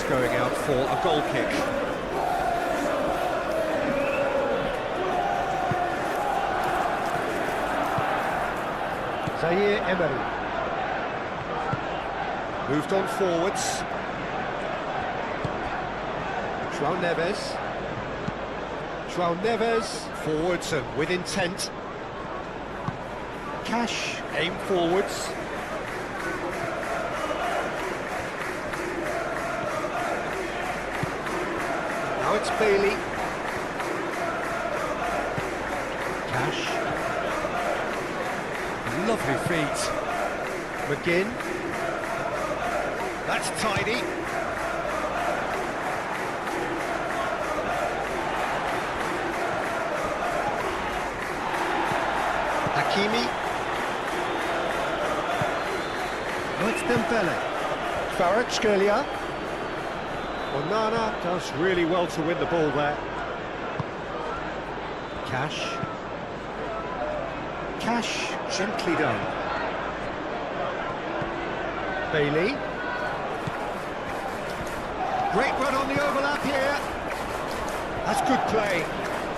Going out for a goal kick. Zaire Emery. Moved on forwards. João Neves. João Neves forwards and with intent. Cash aim forwards. Now it's Bailey. Cash. Lovely feet. McGinn. That's tidy. Hakimi. Oh, it's Dembele. Kvaratskhelia. Onana does really well to win the ball there. Cash. Cash, gently done. Bailey. Great run on the overlap here. That's good play.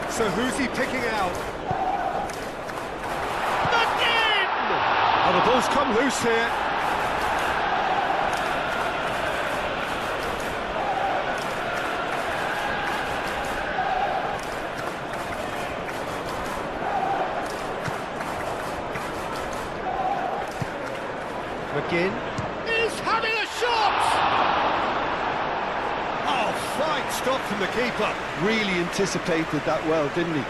So who's he picking out? McGinn! Oh, the ball's come loose here. McGinn is having a shot! Oh, fine stop from the keeper. Really anticipated that well, didn't he?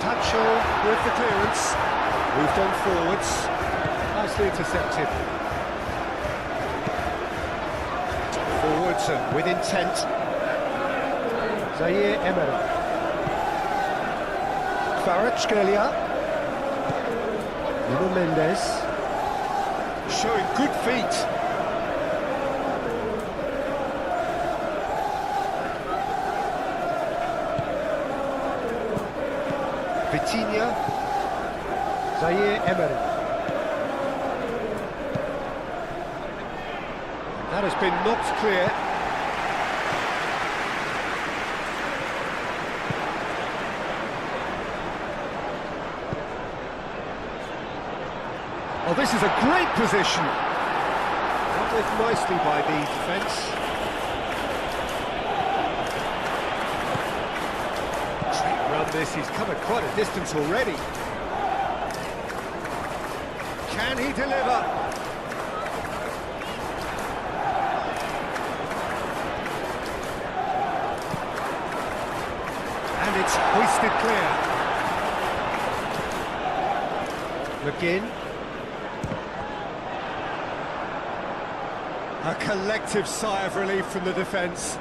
Tacho with the clearance, moved on forwards, nicely intercepted. Forwards and with intent. Zaire Emery. Kvaratskhelia. Nuno Mendes. Showing good feet. Vitinha, Zaire Emery. That has been knocked clear. Oh, this is a great position. Dealt with nicely by the defence. Around this, he's covered quite a distance already. Can he deliver? And it's hoisted clear. McGinn. A collective sigh of relief from the defence.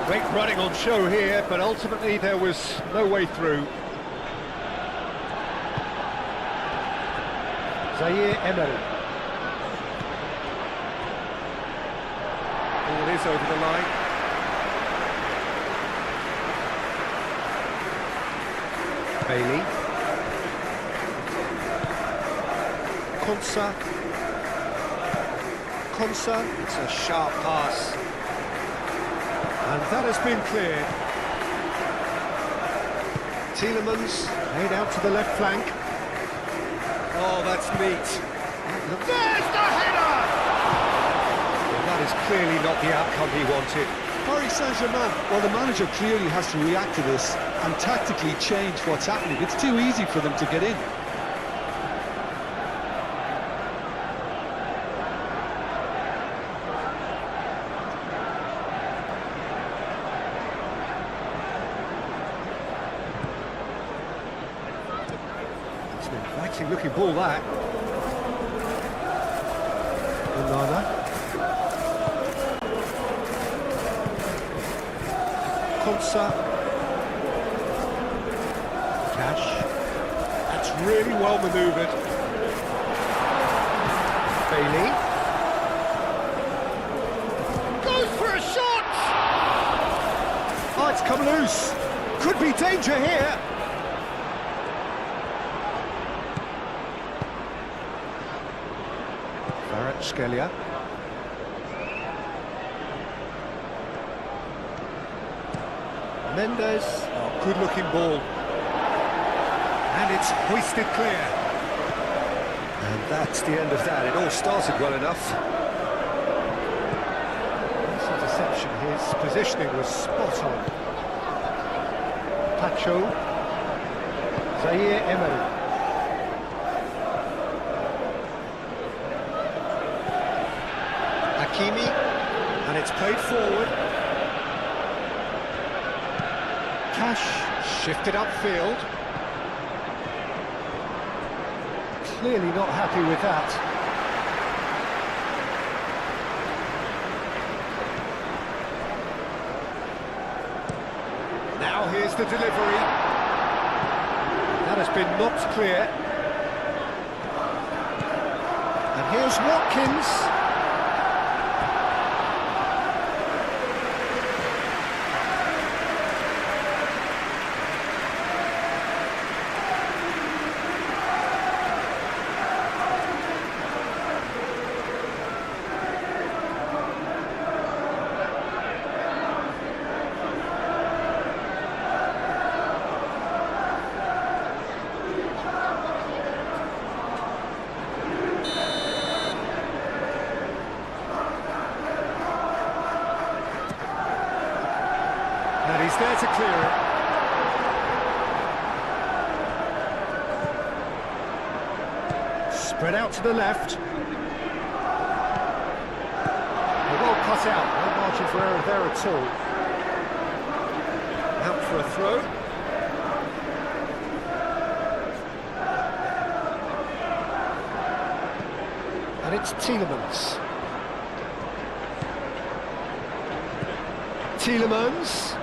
Great running on show here, but ultimately there was no way through. Zaire Emery. Ball is over the line. Bailey. Konsa. It's a sharp pass. And that has been cleared. Tielemans laid out to the left flank. Oh, that's neat. There's the header! Well, that is clearly not the outcome he wanted. Paris Saint-Germain, well, the manager clearly has to react to this and tactically change what's happening. It's too easy for them to get in. Inviting looking ball that. Onana. Konsa. Cash. That's really well manoeuvred. Bailey. It's come loose. Could be danger here. Skelia. Mendes. Oh, good looking ball. And it's hoisted clear. And that's the end of that. It all started well enough. This interception, his positioning was spot on. Pacho. Zaire Emery. Hakimi, and it's played forward. Cash shifted upfield. Clearly not happy with that. Now here's the delivery. That has been knocked clear. And here's Watkins. And he's there to clear it. Spread out to the left. Well cut out, no margin for error there at all. Out for a throw. And it's Tielemans. Tielemans.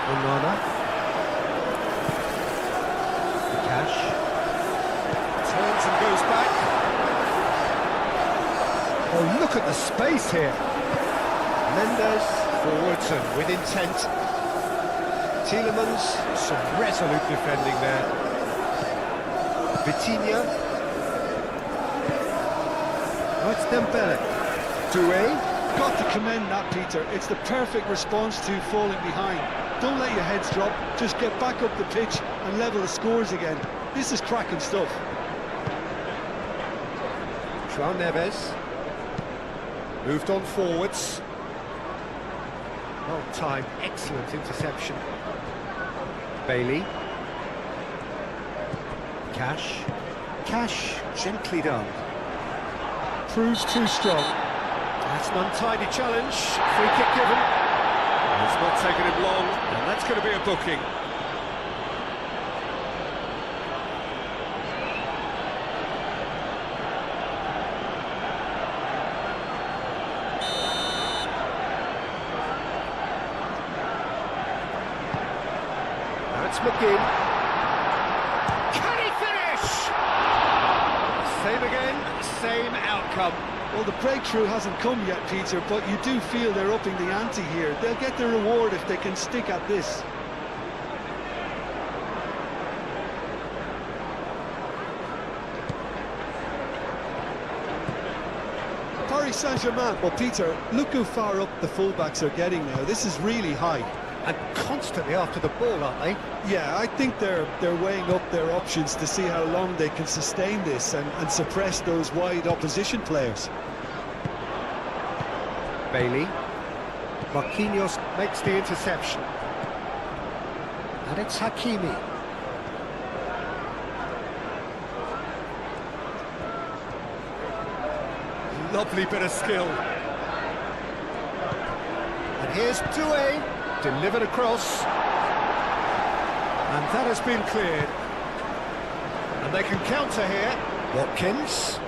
Onana. Cash. Turns and goes back. Oh, look at the space here. Mendes forwards and with intent. Tielemans, some resolute defending there. Vitinha. Oh, it's Dembele. Doué. Got to commend that, Peter. It's the perfect response to falling behind. Don't let your heads drop, just get back up the pitch and level the scores again. This is cracking stuff. João Neves. Moved on forwards. Well timed, excellent interception. Bailey. Cash. Cash, gently done. Proves too strong. That's an untidy challenge. Free kick given. It's not taken him long, and that's going to be a booking. Now it's McGinn. Can he finish? Same again, same outcome. Well, the breakthrough hasn't come yet, Peter, but you do feel they're upping the ante here. They'll get their reward if they can stick at this. Paris Saint-Germain. Well, Peter, look how far up the fullbacks are getting now. This is really high. And constantly after the ball, aren't they? Yeah, I think they're weighing up their options to see how long they can sustain this and suppress those wide opposition players. Bailey. Marquinhos makes the interception. And it's Hakimi. Lovely bit of skill. And here's Doué. Delivered across, and that has been cleared, and they can counter here. Watkins,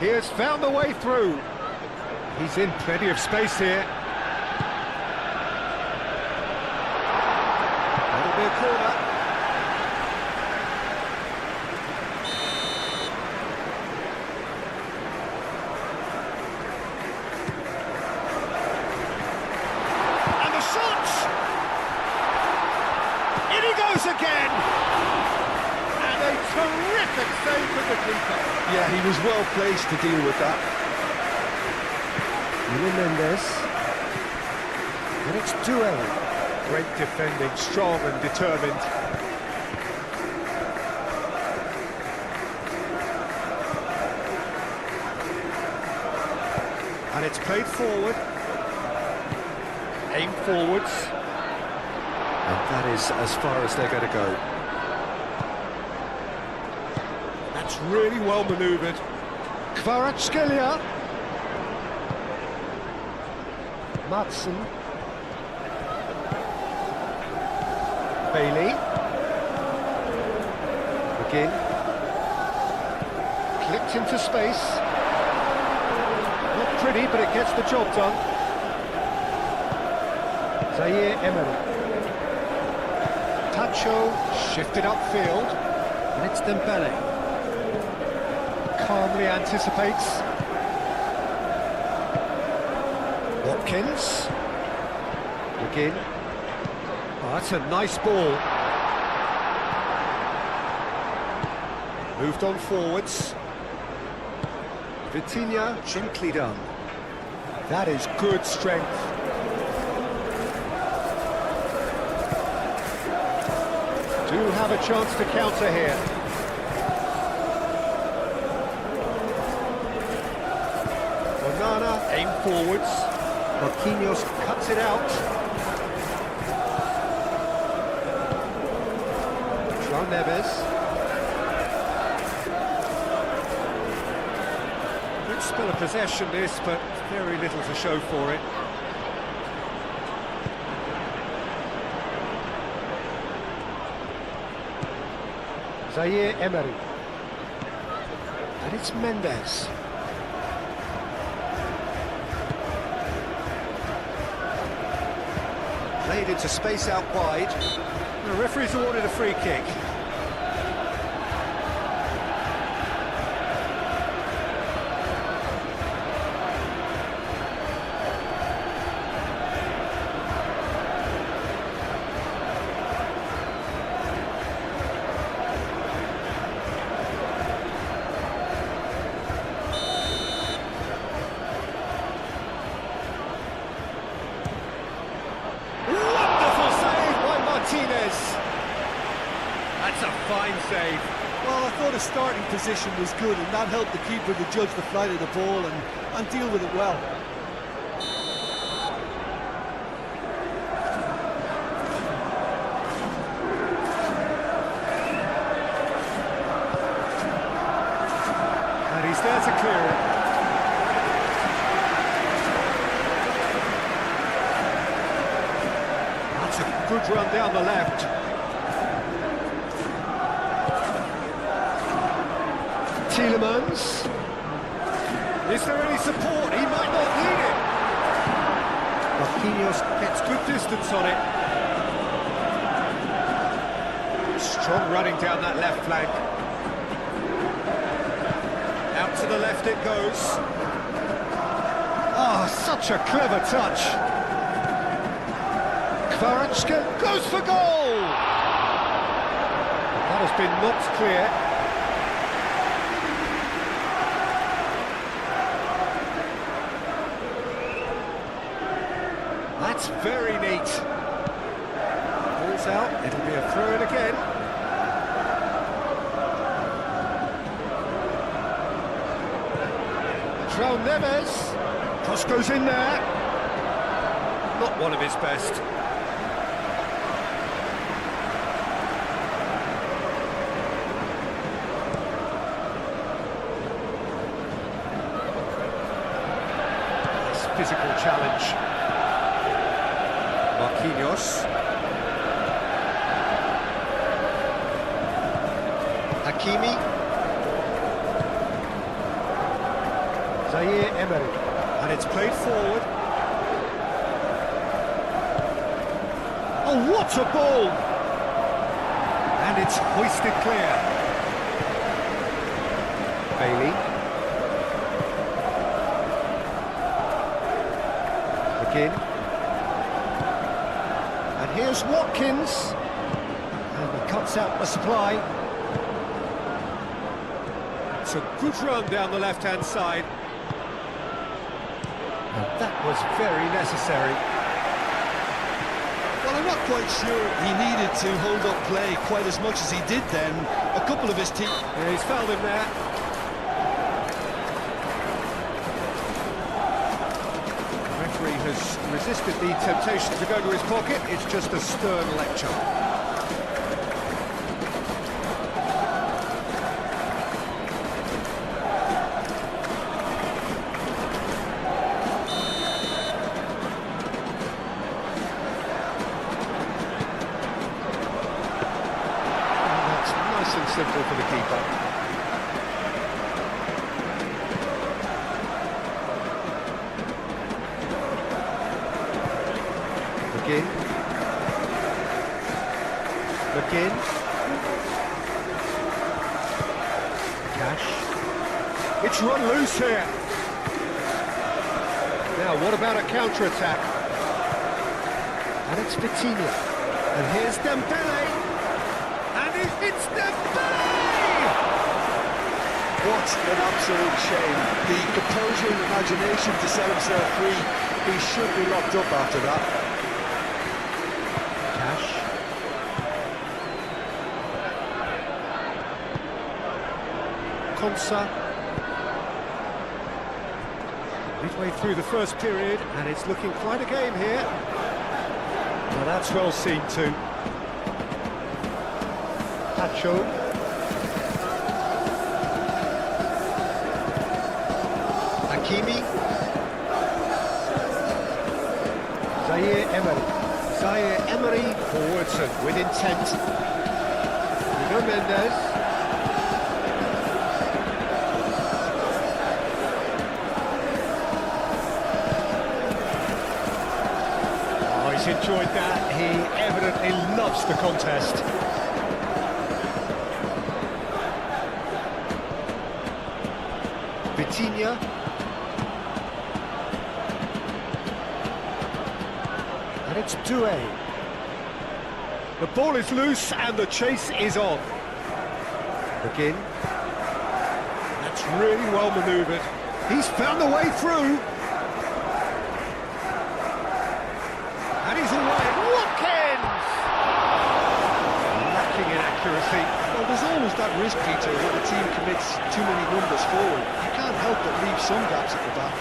he has found the way through. He's in plenty of space here. That'll be a corner. he goes again! And a terrific save from the keeper. Yeah, he was well placed to deal with that. Mendes. And it's Duel. Great defending, strong and determined. And it's played forward. Aim forwards. And that is as far as they're going to go. That's really well manoeuvred. Kvaratskhelia. Madsen. Bailey. Again. Clipped into space. Not pretty, but it gets the job done. Zaire Emery. Tacho shifted upfield, and it's Dembele. Calmly anticipates. Watkins. Again. Oh, that's a nice ball. Moved on forwards. Vitinha, gently done. That is good strength. Do have a chance to counter here. Onana, aim forwards. Marquinhos cuts it out. João Neves. Good spell of possession this, but very little to show for it. Zaire Emery. And it's Mendes. Played into space out wide. The referee's awarded a free kick. That's a fine save. Well, I thought his starting position was good, and that helped the keeper to judge the flight of the ball and deal with it well. And he's there to clear it. That's a good run down the left. Tielemans. Is there any support? He might not need it. Marquinhos gets good distance on it. Strong running down that left flank. Out to the left it goes. Ah, such a clever touch. Kvaratskhelia goes for goal. That has been knocked clear. That's very neat. Ball's out, it'll be a throw-in again. João Neves. Cross goes in there. Not one of his best. Nice physical challenge. Marquinhos. Hakimi. Zaire Emery. And it's played forward. Oh, what a ball! And it's hoisted clear. Bailey. Again. And here's Watkins. cuts out the supply. It's a good run down the left-hand side. And that was very necessary. Well, I'm not quite sure he needed to hold up play quite as much as he did then. A couple of his team... Yeah, he's fouled him there. The referee has resisted the temptation to go to his pocket. It's just a stern lecture. Simple for the keeper. McGinn. Cash. It's run loose here. Now, what about a counter-attack? And it's Vitinha. And here's Dembele. And it hits Dembele! What an absolute shame. The composure and imagination to set himself free. He should be locked up after that. Cash. Konsa. Midway through the first period, and it's looking quite a game here. Well, that's well seen too. Pacho. Hakimi. Zaire Emery forwards and with intent. Nuno Mendes. Oh, he's enjoyed that. He evidently loves the contest. Vitinha. And it's Doué. The ball is loose and the chase is on. Again. That's really well manoeuvred. He's found a way through. And he's away. Watkins! Lacking in accuracy. Well, there's always that risk, Peter, when the team commits too many numbers forward. You can't help but leave some gaps at the back.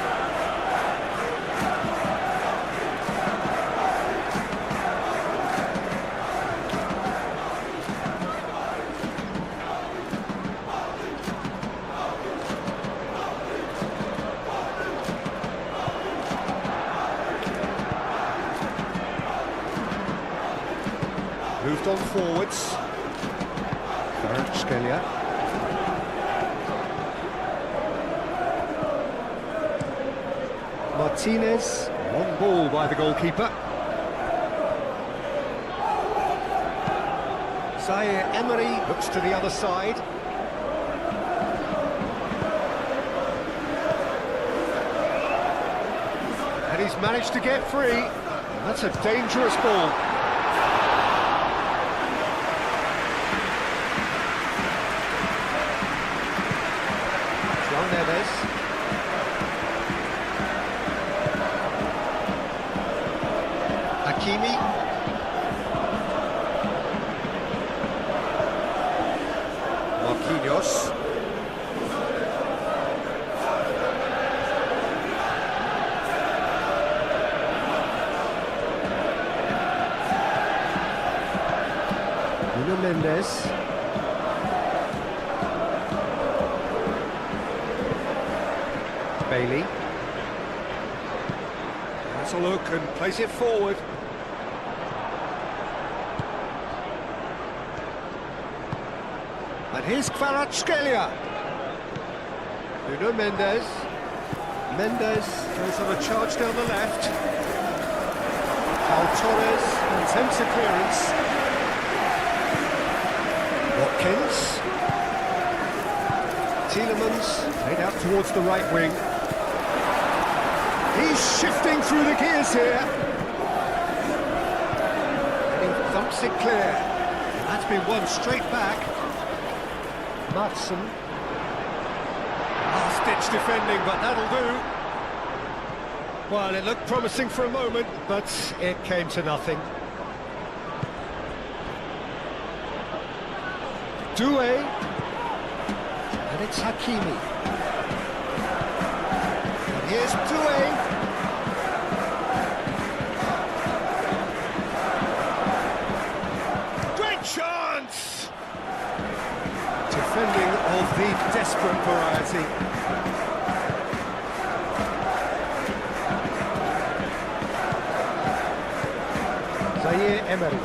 Moved on forwards. Scalia. Martinez, long ball by the goalkeeper. Zaire Emery looks to the other side. And he's managed to get free. That's a dangerous ball. Neves. Hakimi. Marquinhos. Nuno Mendes. Bailey. That's a look and plays it forward. And here's Kvaratskhelia. Nuno Mendes. Mendes goes on a charge down the left. Pau Torres attempts a clearance. Watkins. Tielemans laid out towards the right wing. He's shifting through the gears here. And he thumps it clear. That's been won straight back. Madsen. Last-ditch defending, but that'll do. Well, it looked promising for a moment, but it came to nothing. Doué. And it's Hakimi. And here's Doué. Chance! Defending of the desperate variety. Zaire Emery.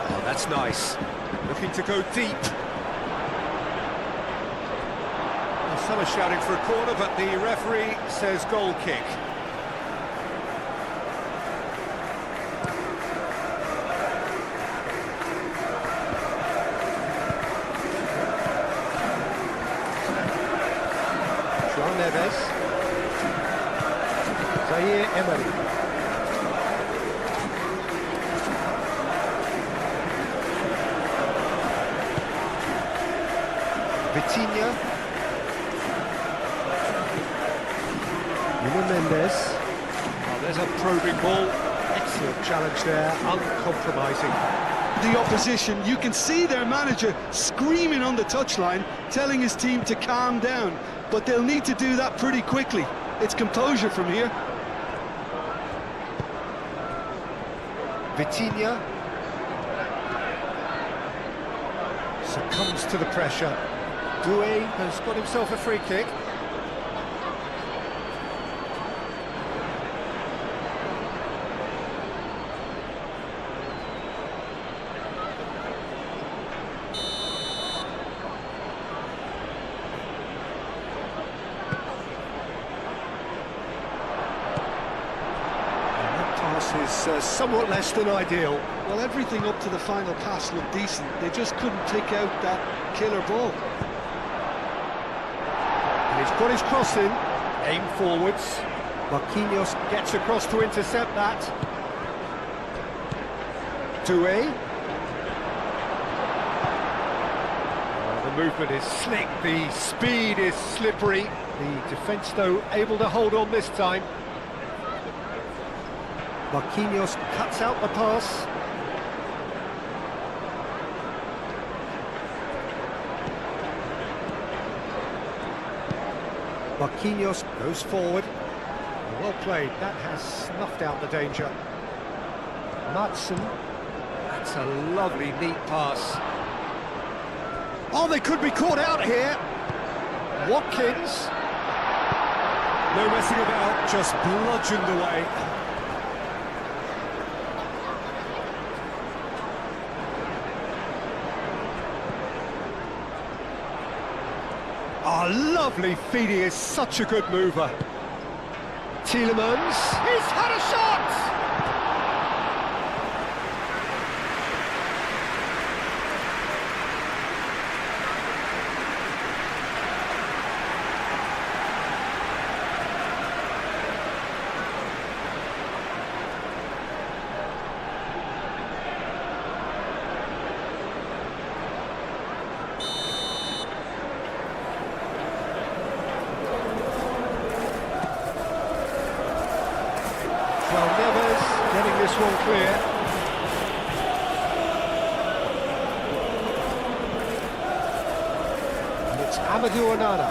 Oh, that's nice. Looking to go deep. Some are shouting for a corner, but the referee says goal kick. João Neves. Zaire Emery. Vitinha. Mendes. Oh, there's a probing ball. Excellent challenge there, uncompromising. The opposition, you can see their manager screaming on the touchline, telling his team to calm down, but they'll need to do that pretty quickly. It's composure from here. Vitinha succumbs to the pressure. Doué has got himself a free kick. Is somewhat less than ideal. Well, everything up to the final pass looked decent. They just couldn't pick out that killer ball. And he's got his cross in. Aim forwards. Marquinhos gets across to intercept that. Doué. Oh, the movement is slick. The speed is slippery. The defence, though, able to hold on this time. Marquinhos cuts out the pass. Marquinhos goes forward. Well played, that has snuffed out the danger. Madsen. That's a lovely, neat pass. Oh, they could be caught out here. Watkins. No messing about, just bludgeoned away. Oh, lovely feed, he is such a good mover. Tielemans, he's had a shot! Getting this one clear. And it's Amadou Onana.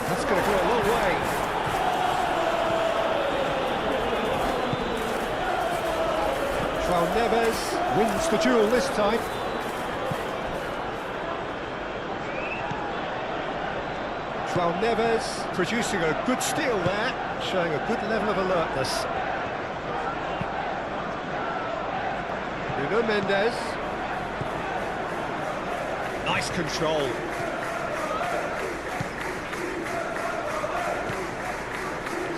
That's going to go a long way. João Neves wins the duel this time. João Neves producing a good steal there, showing a good level of alertness. Nuno Mendes. Nice control.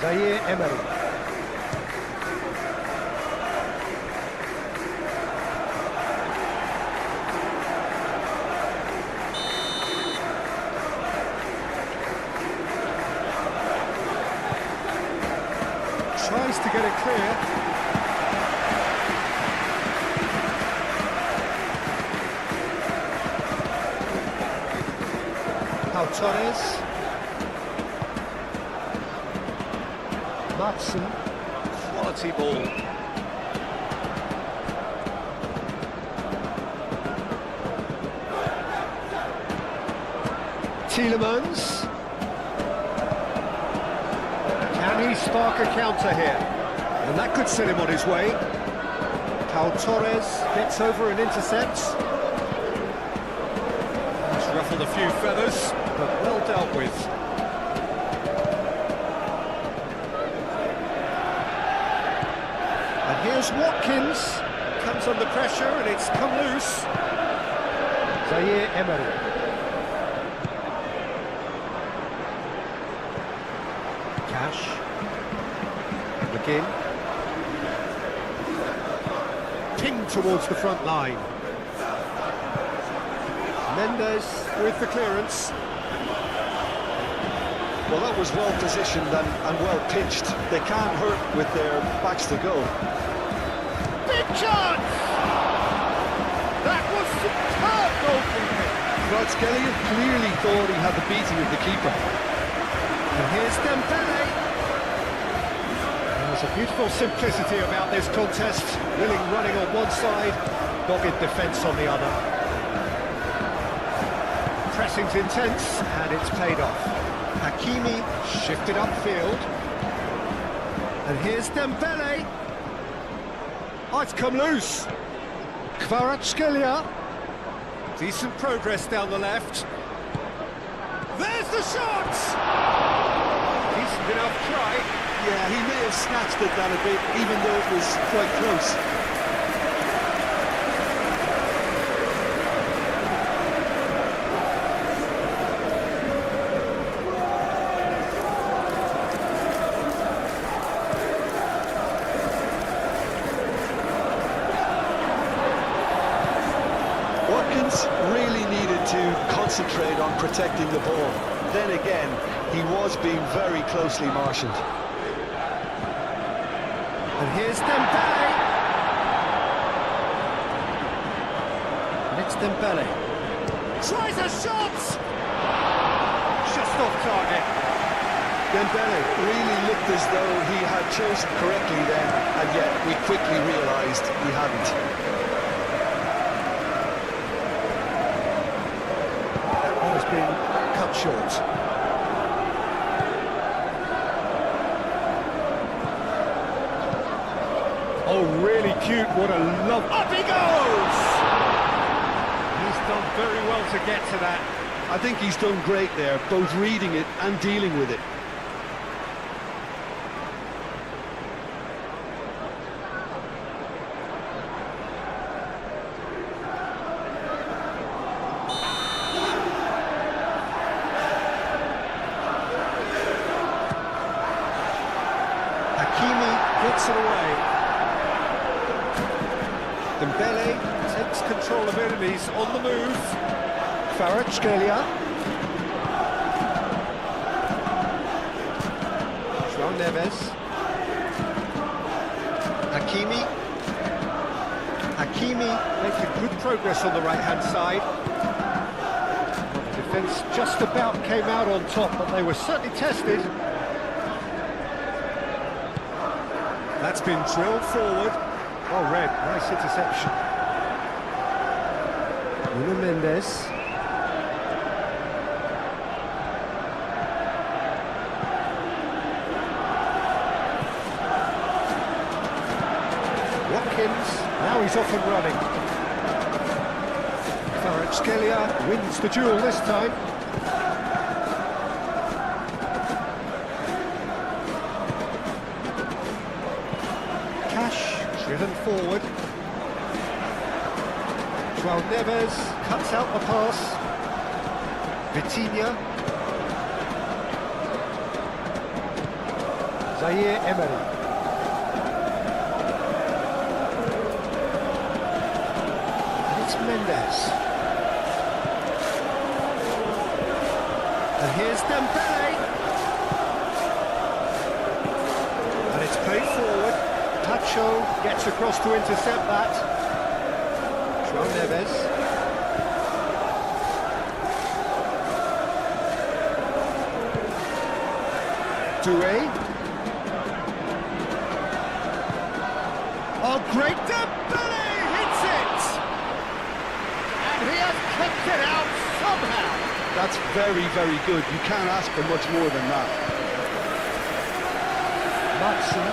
Zaire Emery. Tries to get it clear. Pau Torres. Matson. Quality ball. Tielemans. Can he spark a counter here? And that could set him on his way. Pau Torres gets over and intercepts. He's ruffled a few feathers, but well dealt with. And here's Watkins. Comes under pressure and it's come loose. Zaire Emery. Cash. McGinn. Ping towards the front line. Mendes with the clearance. Well, that was well positioned and well pitched. They can't hurt with their backs to go. Big chance! That was superb goalkeeping. Kvaratskhelia clearly thought he had the beating of the keeper. And here's Dembele. There's a beautiful simplicity about this contest. Willing running on one side, dogged defence on the other. Pressing's intense, and it's paid off. Hakimi shifted upfield. And here's Dembele. Oh, it's come loose. Kvaratskhelia. Decent progress down the left. There's the shot! Decent enough try. Yeah, he may have snatched at that a bit, even though it was quite close. Watkins really needed to concentrate on protecting the ball. Then again, he was being very closely marshalled. And here's Dembele. And it's Dembele. Tries a shot! Just off target. Dembele really looked as though he had chosen correctly then, and yet we quickly realised he hadn't. That has been cut short. Oh, really cute, what a love... Up he goes! He's done very well to get to that. I think he's done great there, both reading it and dealing with it. Hakimi gets it away. Dembele takes control of enemies on the move. Kvaratskhelia. João Neves. Hakimi. Hakimi making good progress on the right-hand side. The defence just about came out on top, but they were certainly tested. That's been drilled forward. Well read, nice interception. Nuno Mendes. Watkins, now he's off and running. Kvaratskhelia wins the duel this time. Driven forward. João Neves cuts out the pass. Vitinha. Zaire Emery. And it's Mendes. And here's Dembele. And it's played Nacho gets across to intercept that. João Neves. Doué. Oh, great Dembele hits it! And he has kicked it out somehow. That's very, very good. You can't ask for much more than that. Matson,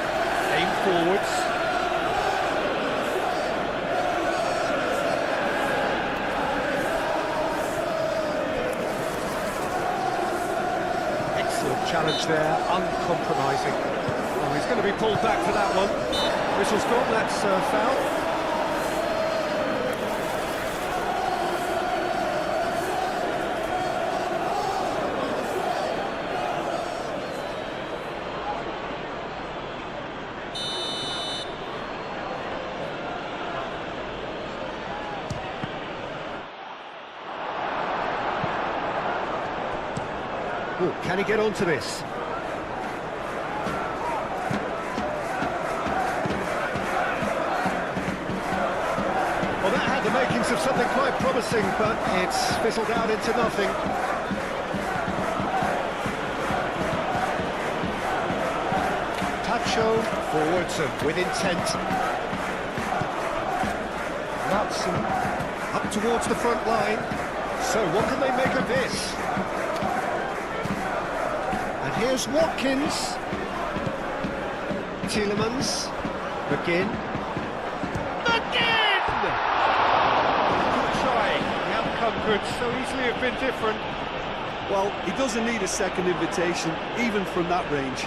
aim forwards. Excellent challenge there, uncompromising. Oh, he's going to be pulled back for that one. Whistle's gone, that's foul. Ooh, can he get onto this? Well, that had the makings of something quite promising, but it's fizzled out into nothing. Nacho forwards and with intent. Matson up towards the front line. So what can they make of this? Here's Watkins, Tielemans, McGinn. Good try, the outcome could so easily have been different. Well, he doesn't need a second invitation, even from that range.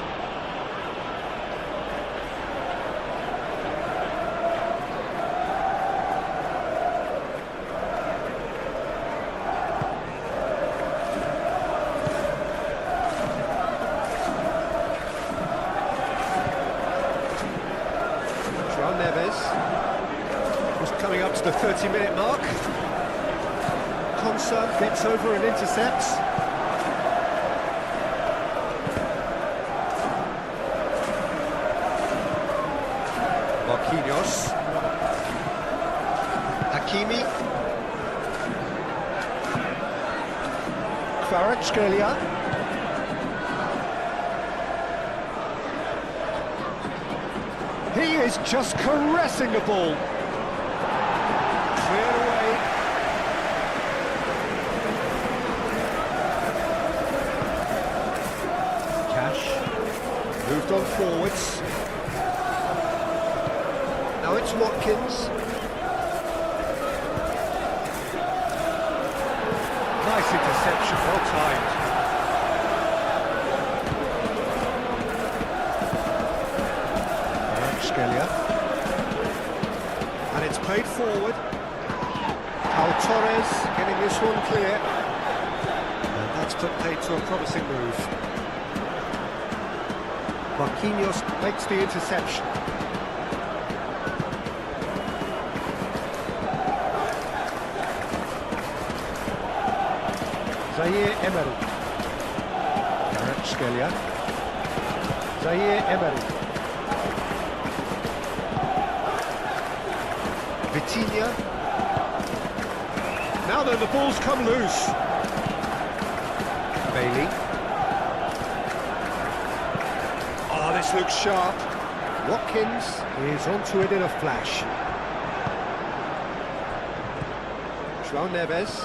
Coming up to the 30-minute mark. Konsa gets over and intercepts. Marquinhos. Hakimi. Kvaratskhelia. He is just caressing the ball. Cleared away. Cash moved on forwards. Now it's Watkins. Nice interception, well timed. Scalia. And it's played forward. Torres getting this one clear. And that's played to a promising move. Marquinhos makes the interception. Zaire Emery. Kvaratskhelia. Zaire Emery. Vitinha. Now then, the ball's come loose. Bailey. Oh, this looks sharp. Watkins is onto it in a flash. João Neves.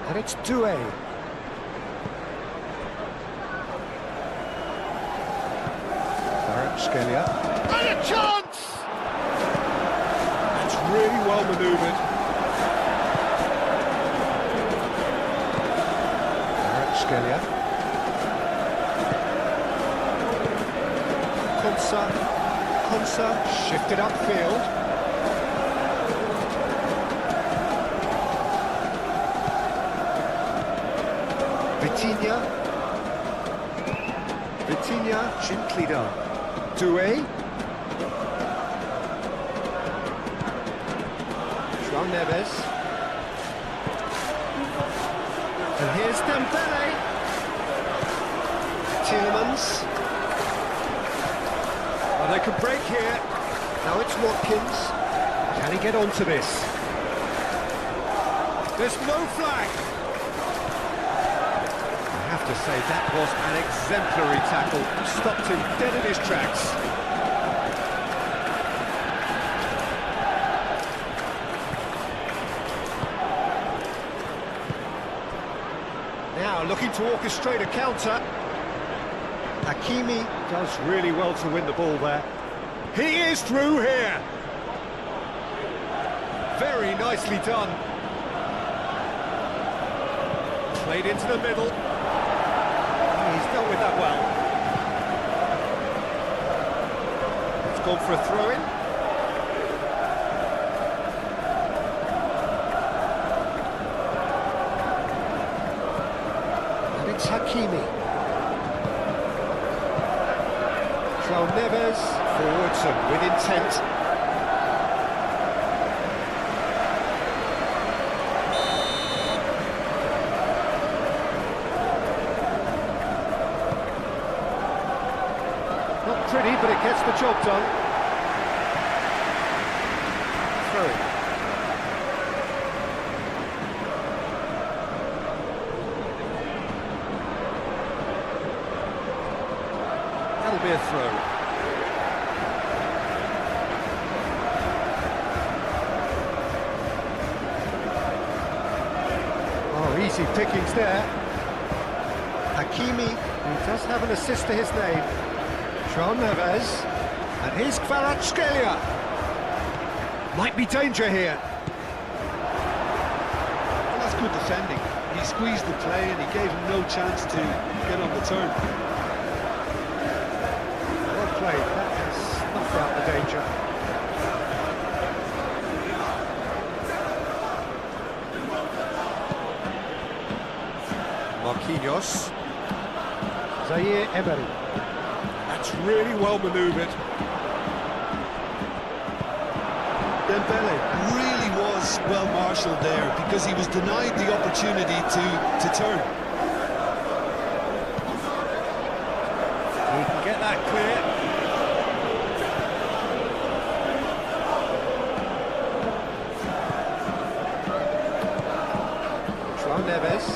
And it's Doué. Kvaratskhelia. And a chance! Really well manoeuvred. Kvaratskhelia. Konsa shifted upfield. Vitinha gently done. Doué. João Neves. And here's Dembele. Tielemans. Well, they can break here. Now it's Watkins. Can he get onto this? There's no flag. I have to say that was an exemplary tackle. Stopped him dead in his tracks. Now looking to orchestrate a counter. Hakimi does really well to win the ball there. He is through here. Very nicely done. Played into the middle. He's dealt with that well. It's gone for a throw-in. And it's Hakimi. João Neves forwards and with intent. Not pretty, but it gets the job done. Throw. That'll be a throw. Oh, easy pickings there. Hakimi, who does have an assist to his name. João Neves, and here's Kvaratskhelia. Might be danger here. Well, that's good defending. He squeezed the play and he gave him no chance to get on the turn. Well played, that has snuffed out the danger. Marquinhos. Zaire Emery. That's really well manoeuvred. Dembele really was well marshalled there because he was denied the opportunity to turn. He can get that clear. João Neves.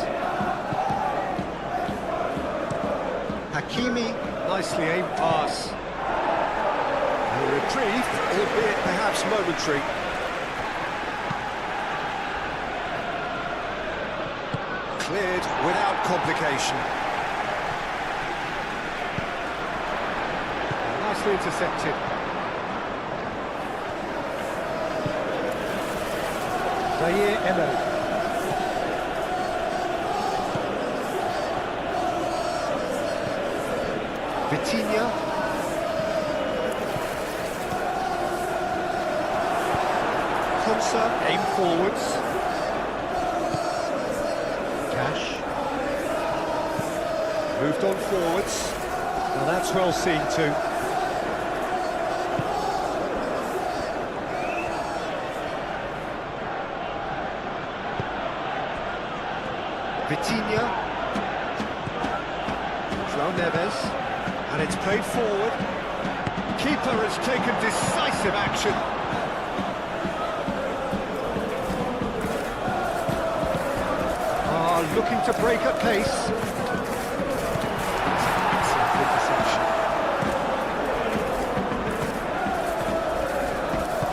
Hakimi, nicely aimed pass. And retrieved, albeit perhaps momentary. Cleared without complication. Nicely intercepted. Zaire Emery. Vitinha. Konsa, aim forwards. Cash. Moved on forwards. Well, that's well seen too. Vitinha. João Neves. And it's played forward. Keeper has taken decisive action. Looking to break at pace. Excellent interception.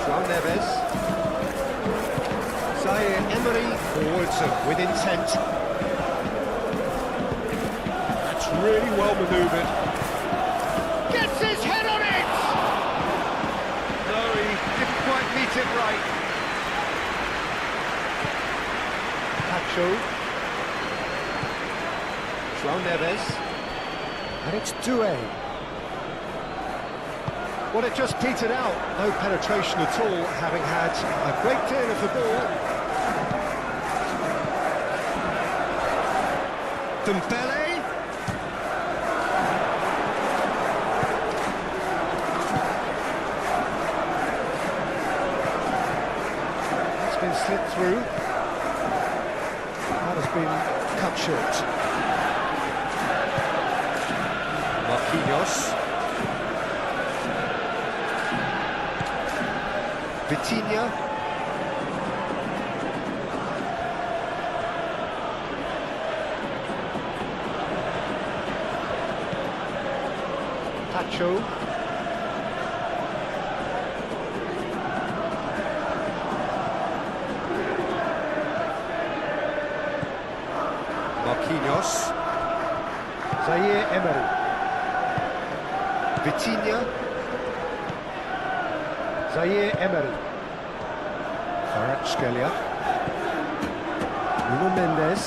João Neves. Zaire Emery forwards with intent. That's really well manoeuvred. Gets his head on it! No, he didn't quite meet it right. Pacho. João Neves. And it's Doué. Well, it just petered out. No penetration at all, having had a great deal of the ball. Dembele. It's been slipped through. That has been cut short. Marquinhos. Vitinha. Pacho. Marquinhos. Zaire-Emery. Vitinha. Zaire-Emery. Kvaratskhelia. Nuno Mendes.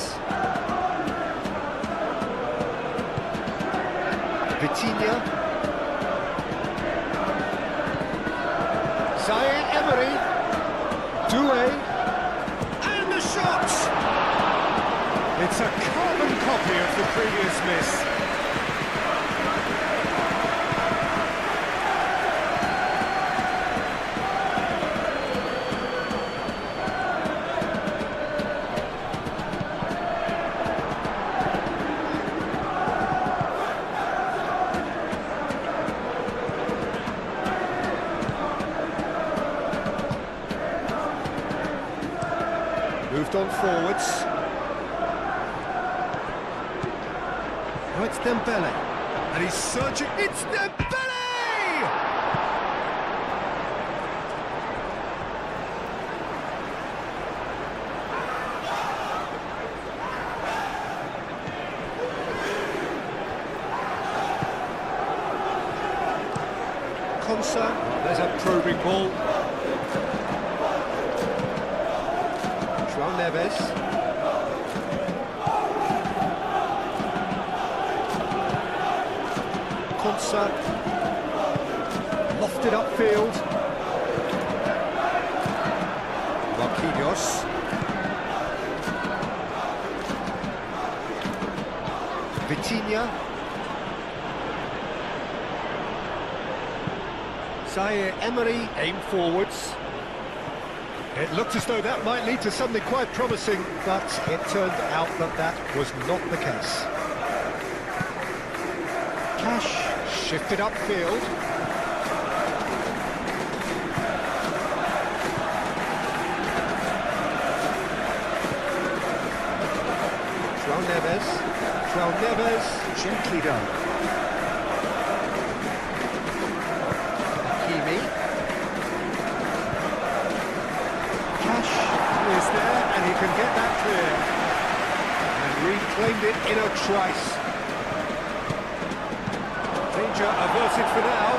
Vitinha. Zaire-Emery. Doué. And the shot! It's a carbon copy of the previous miss. Moved on forwards. Oh, it's Dembele. And he's searching. It's Dembele! Konsa. There's a probing ball. João Neves. Konsa. Lofted upfield. Marquinhos. Vitinha. Zaire-Emery aim forwards. It looked as though that might lead to something quite promising, but it turned out that that was not the case. Cash shifted upfield. João Neves, gently done. Hakimi. Cash is there, and he can get that clear. And reclaimed it in a trice. Danger averted for now.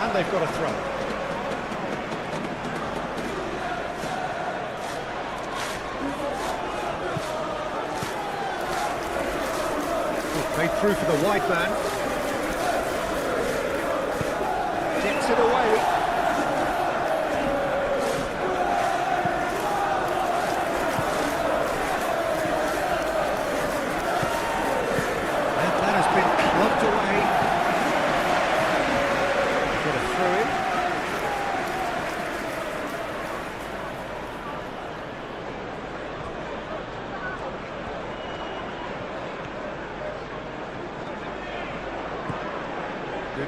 And they've got a throw. Made through for the wide man. Gets it away. And that has been clubbed away. Get a throw in.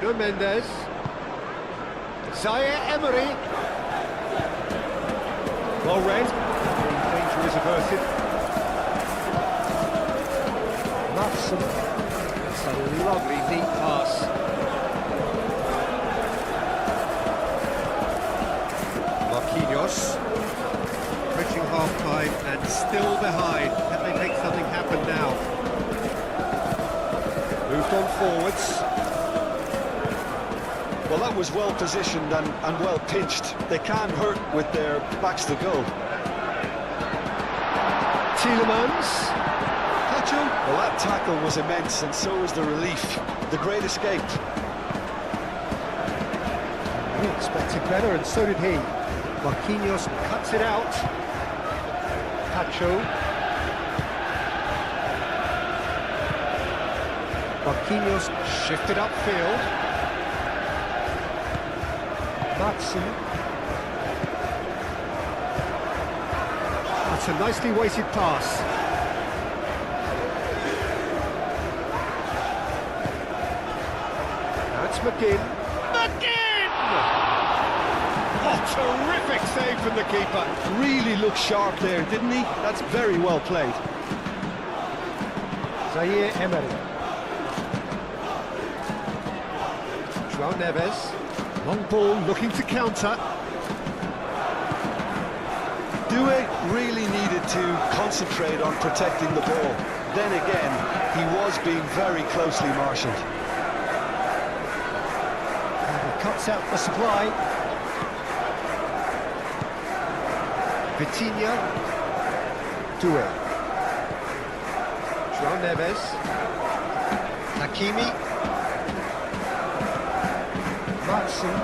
Nuno Mendes. Zaire-Emery. Well read. Danger is averted. Matson. That's a lovely neat pass. Marquinhos. Approaching half-time and still behind. Can they make something happen now? Moved on forwards. Well, that was well positioned and well pinched. They can't hurt with their backs to goal. Tielemans. Pacho. Well, that tackle was immense, and so was the relief. The great escape. He expected better, and so did he. Marquinhos cuts it out. Pacho. Marquinhos shifted upfield. Matson. That's a nicely weighted pass. Now it's McGinn. McGinn! terrific save from the keeper. Really looked sharp there, didn't he? That's very well played. Zaire Emery. João Neves. Long ball looking to counter. Doué really needed to concentrate on protecting the ball. Then again, he was being very closely marshalled. And he cuts out the supply. Vitinha. Doué. João Neves. Hakimi. Matson.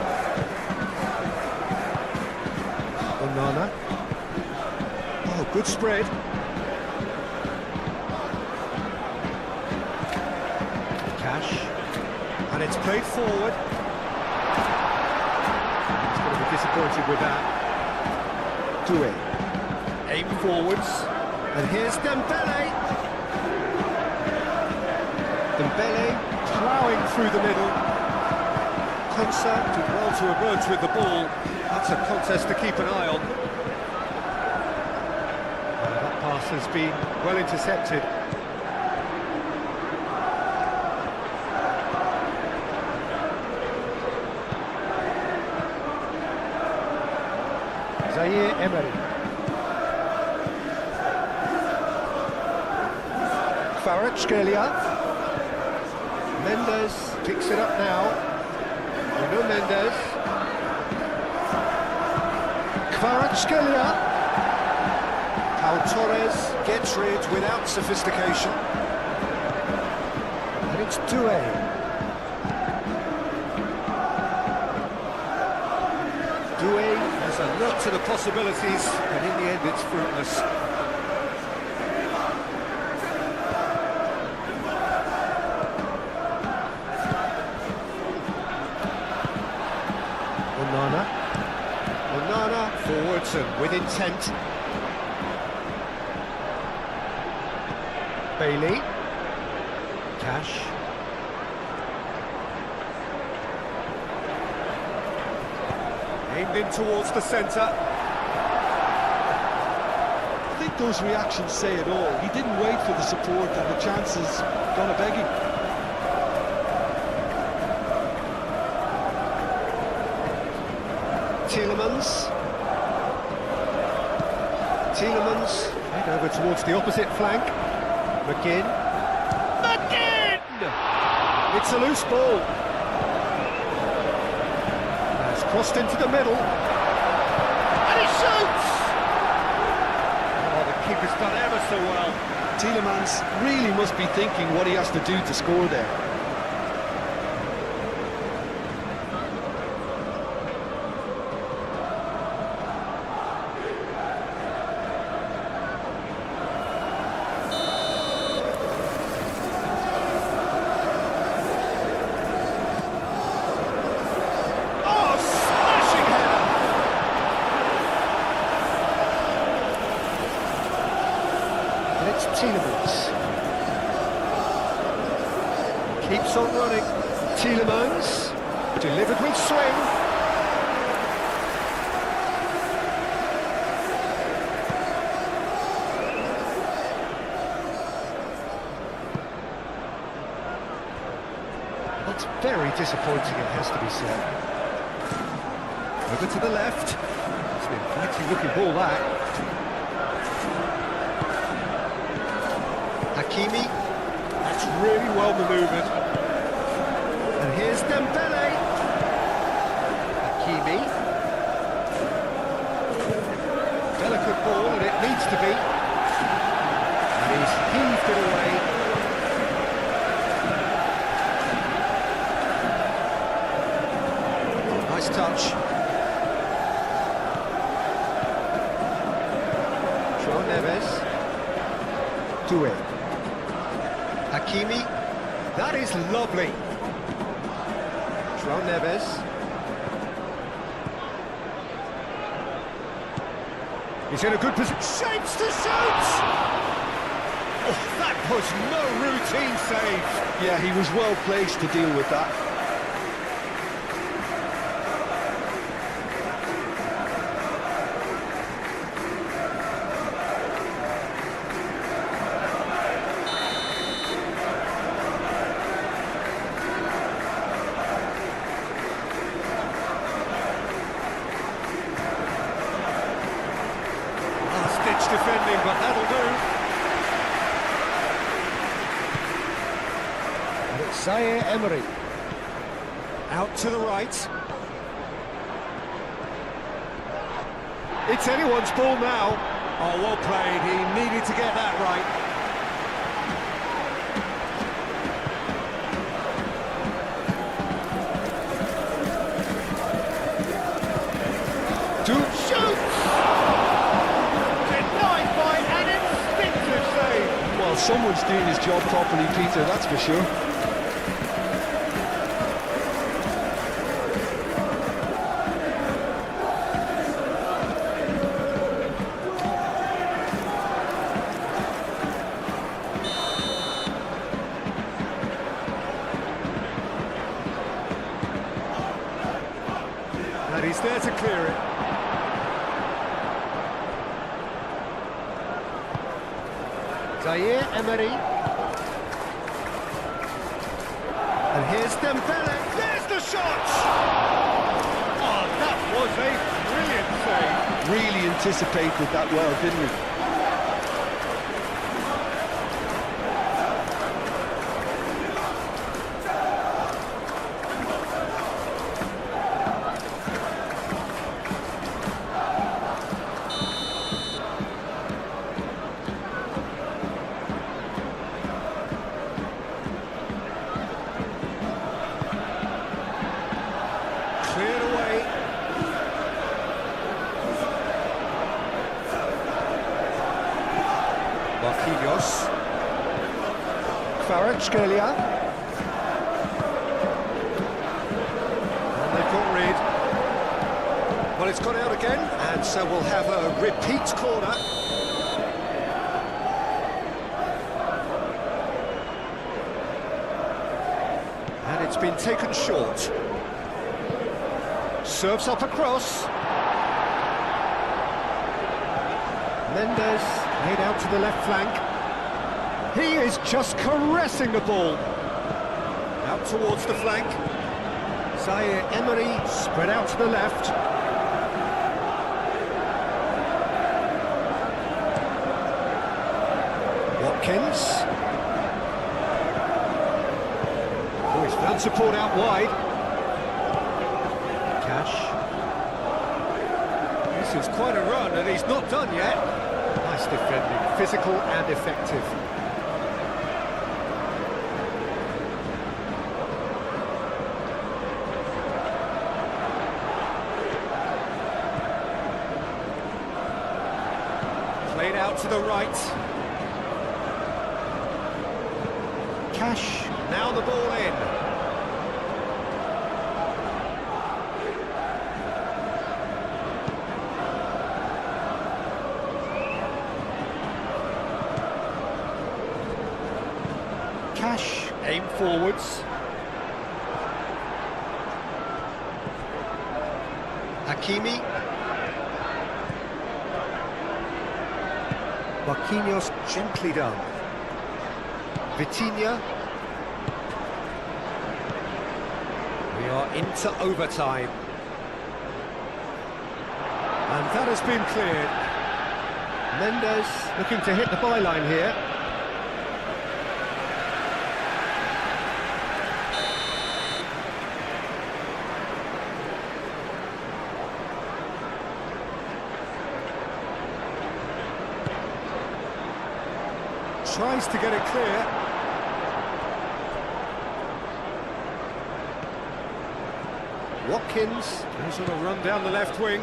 Onana. Oh, good spread. Cash. And it's played forward. He's going to be disappointed with that. Doué. Aim forwards. And here's Dembele. Dembele ploughing through the middle. Konsa did well to emerge with the ball. That's a contest to keep an eye on. That pass has been well intercepted. Zaire Emery. Kvaratskhelia. Mendes picks it up now. Nuno Mendes. Kvaratskhelia. Pau Torres gets rid without sophistication. And it's Doué. Doué has a look to the possibilities, but in the end it's fruitless. Onana forwards and with intent. Bailey. Cash. Aimed in towards the centre. I think those reactions say it all. He didn't wait for the support and the chances gone a-begging. Tielemans head over towards the opposite flank. McGinn. It's a loose ball. That's crossed into the middle. And he shoots! Oh, the keeper's done ever so well. Tielemans really must be thinking what he has to do to score there. Tielemans keeps on running. Tielemans delivered with swing. That's very disappointing, it has to be said. Over to the left. It's an inviting looking ball, that. Hakimi, that's really well manoeuvred. And here's Dembele. Hakimi. Delicate ball, and it needs to be. And he's heaved it away. Nice touch. João Neves. Doué. Hakimi, that is lovely. João Neves. He's in a good position. Shapes to shoot! Oh, that was no routine save. Yeah, he was well placed to deal with that. Emery. Out to the right. It's anyone's ball now. Oh, well played. He needed to get that right. Shoots! Denied by an instinctive save. Well, someone's doing his job properly, Peter, that's for sure. And he's there to clear it. Emery. And here's Dembele. There's the shot! Oh, that was a brilliant save. Really anticipated that well, didn't he? Cleared away. Marquinhos. Kvaratskhelia. And they've got rid. Well, it's gone out again, and so we'll have a repeat corner. And it's been taken short. Serves up across. Mendes laid out to the left flank. He is just caressing the ball. Out towards the flank. Emery spread out to the left. Watkins. Oh, he's found support out wide. This is quite a run, and he's not done yet. Nice defending, physical and effective. Played out to the right. Cash, now the ball in. Cash, aim forwards. Hakimi. Marquinhos gently done. Vitinha. We are into overtime. And that has been cleared. Mendes looking to hit the byline here. Tries to get it clear. Watkins goes on a run down the left wing.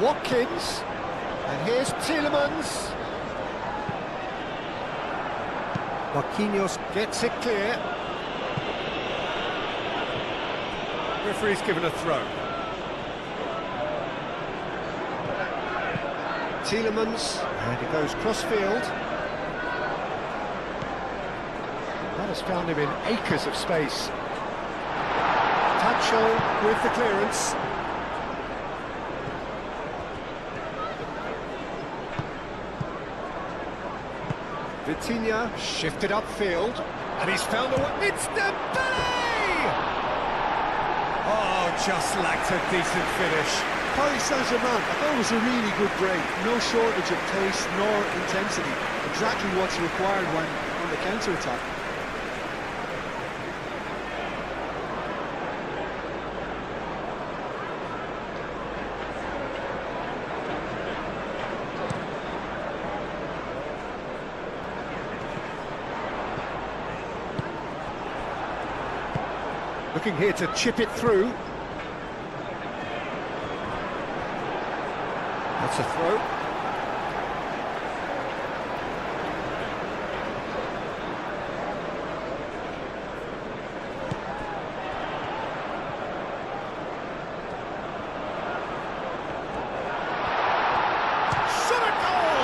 Watkins, and here's Tielemans. Marquinhos gets it clear. Referee's given a throw. Tielemans, and he goes cross-field. That has found him in acres of space. Tacho with the clearance. Vitinha shifted upfield, and he's found a way. It's Dembele! Oh, just lacked a decent finish. Paris Saint-Germain, I thought it was a really good break. No shortage of pace nor intensity. Exactly what's required when on the counter-attack. Looking here to chip it through. That's a throw. Shot a goal!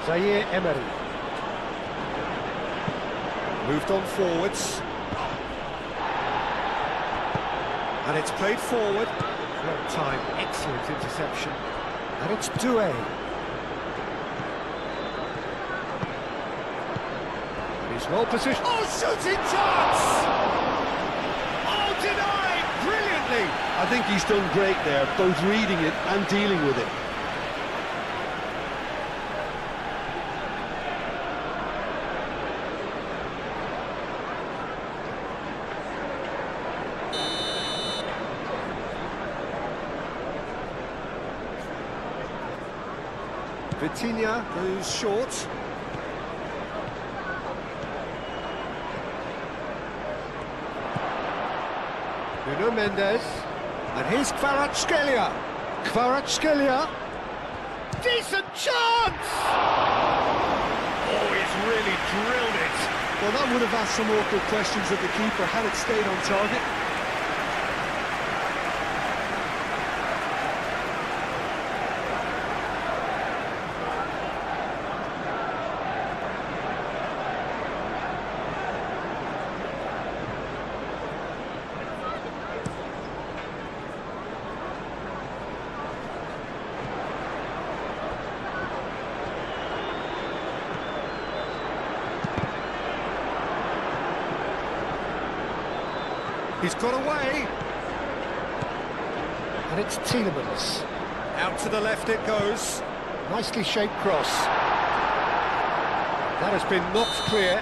Zaire Emery. Moved on forwards. And it's played forward. Well timed, excellent interception. And it's Doué. He's well positioned. Oh, shooting chance! Oh, denied brilliantly! I think he's done great there, both reading it and dealing with it. Vitinha goes short. Nuno Mendes. And here's Kvaratskhelia. Kvaratskhelia. Decent chance! Oh, he's really drilled it. Well, that would have asked some awkward questions of the keeper had it stayed on target. He's got away. And it's Tielemans. Out to the left it goes. Nicely shaped cross. That has been knocked clear.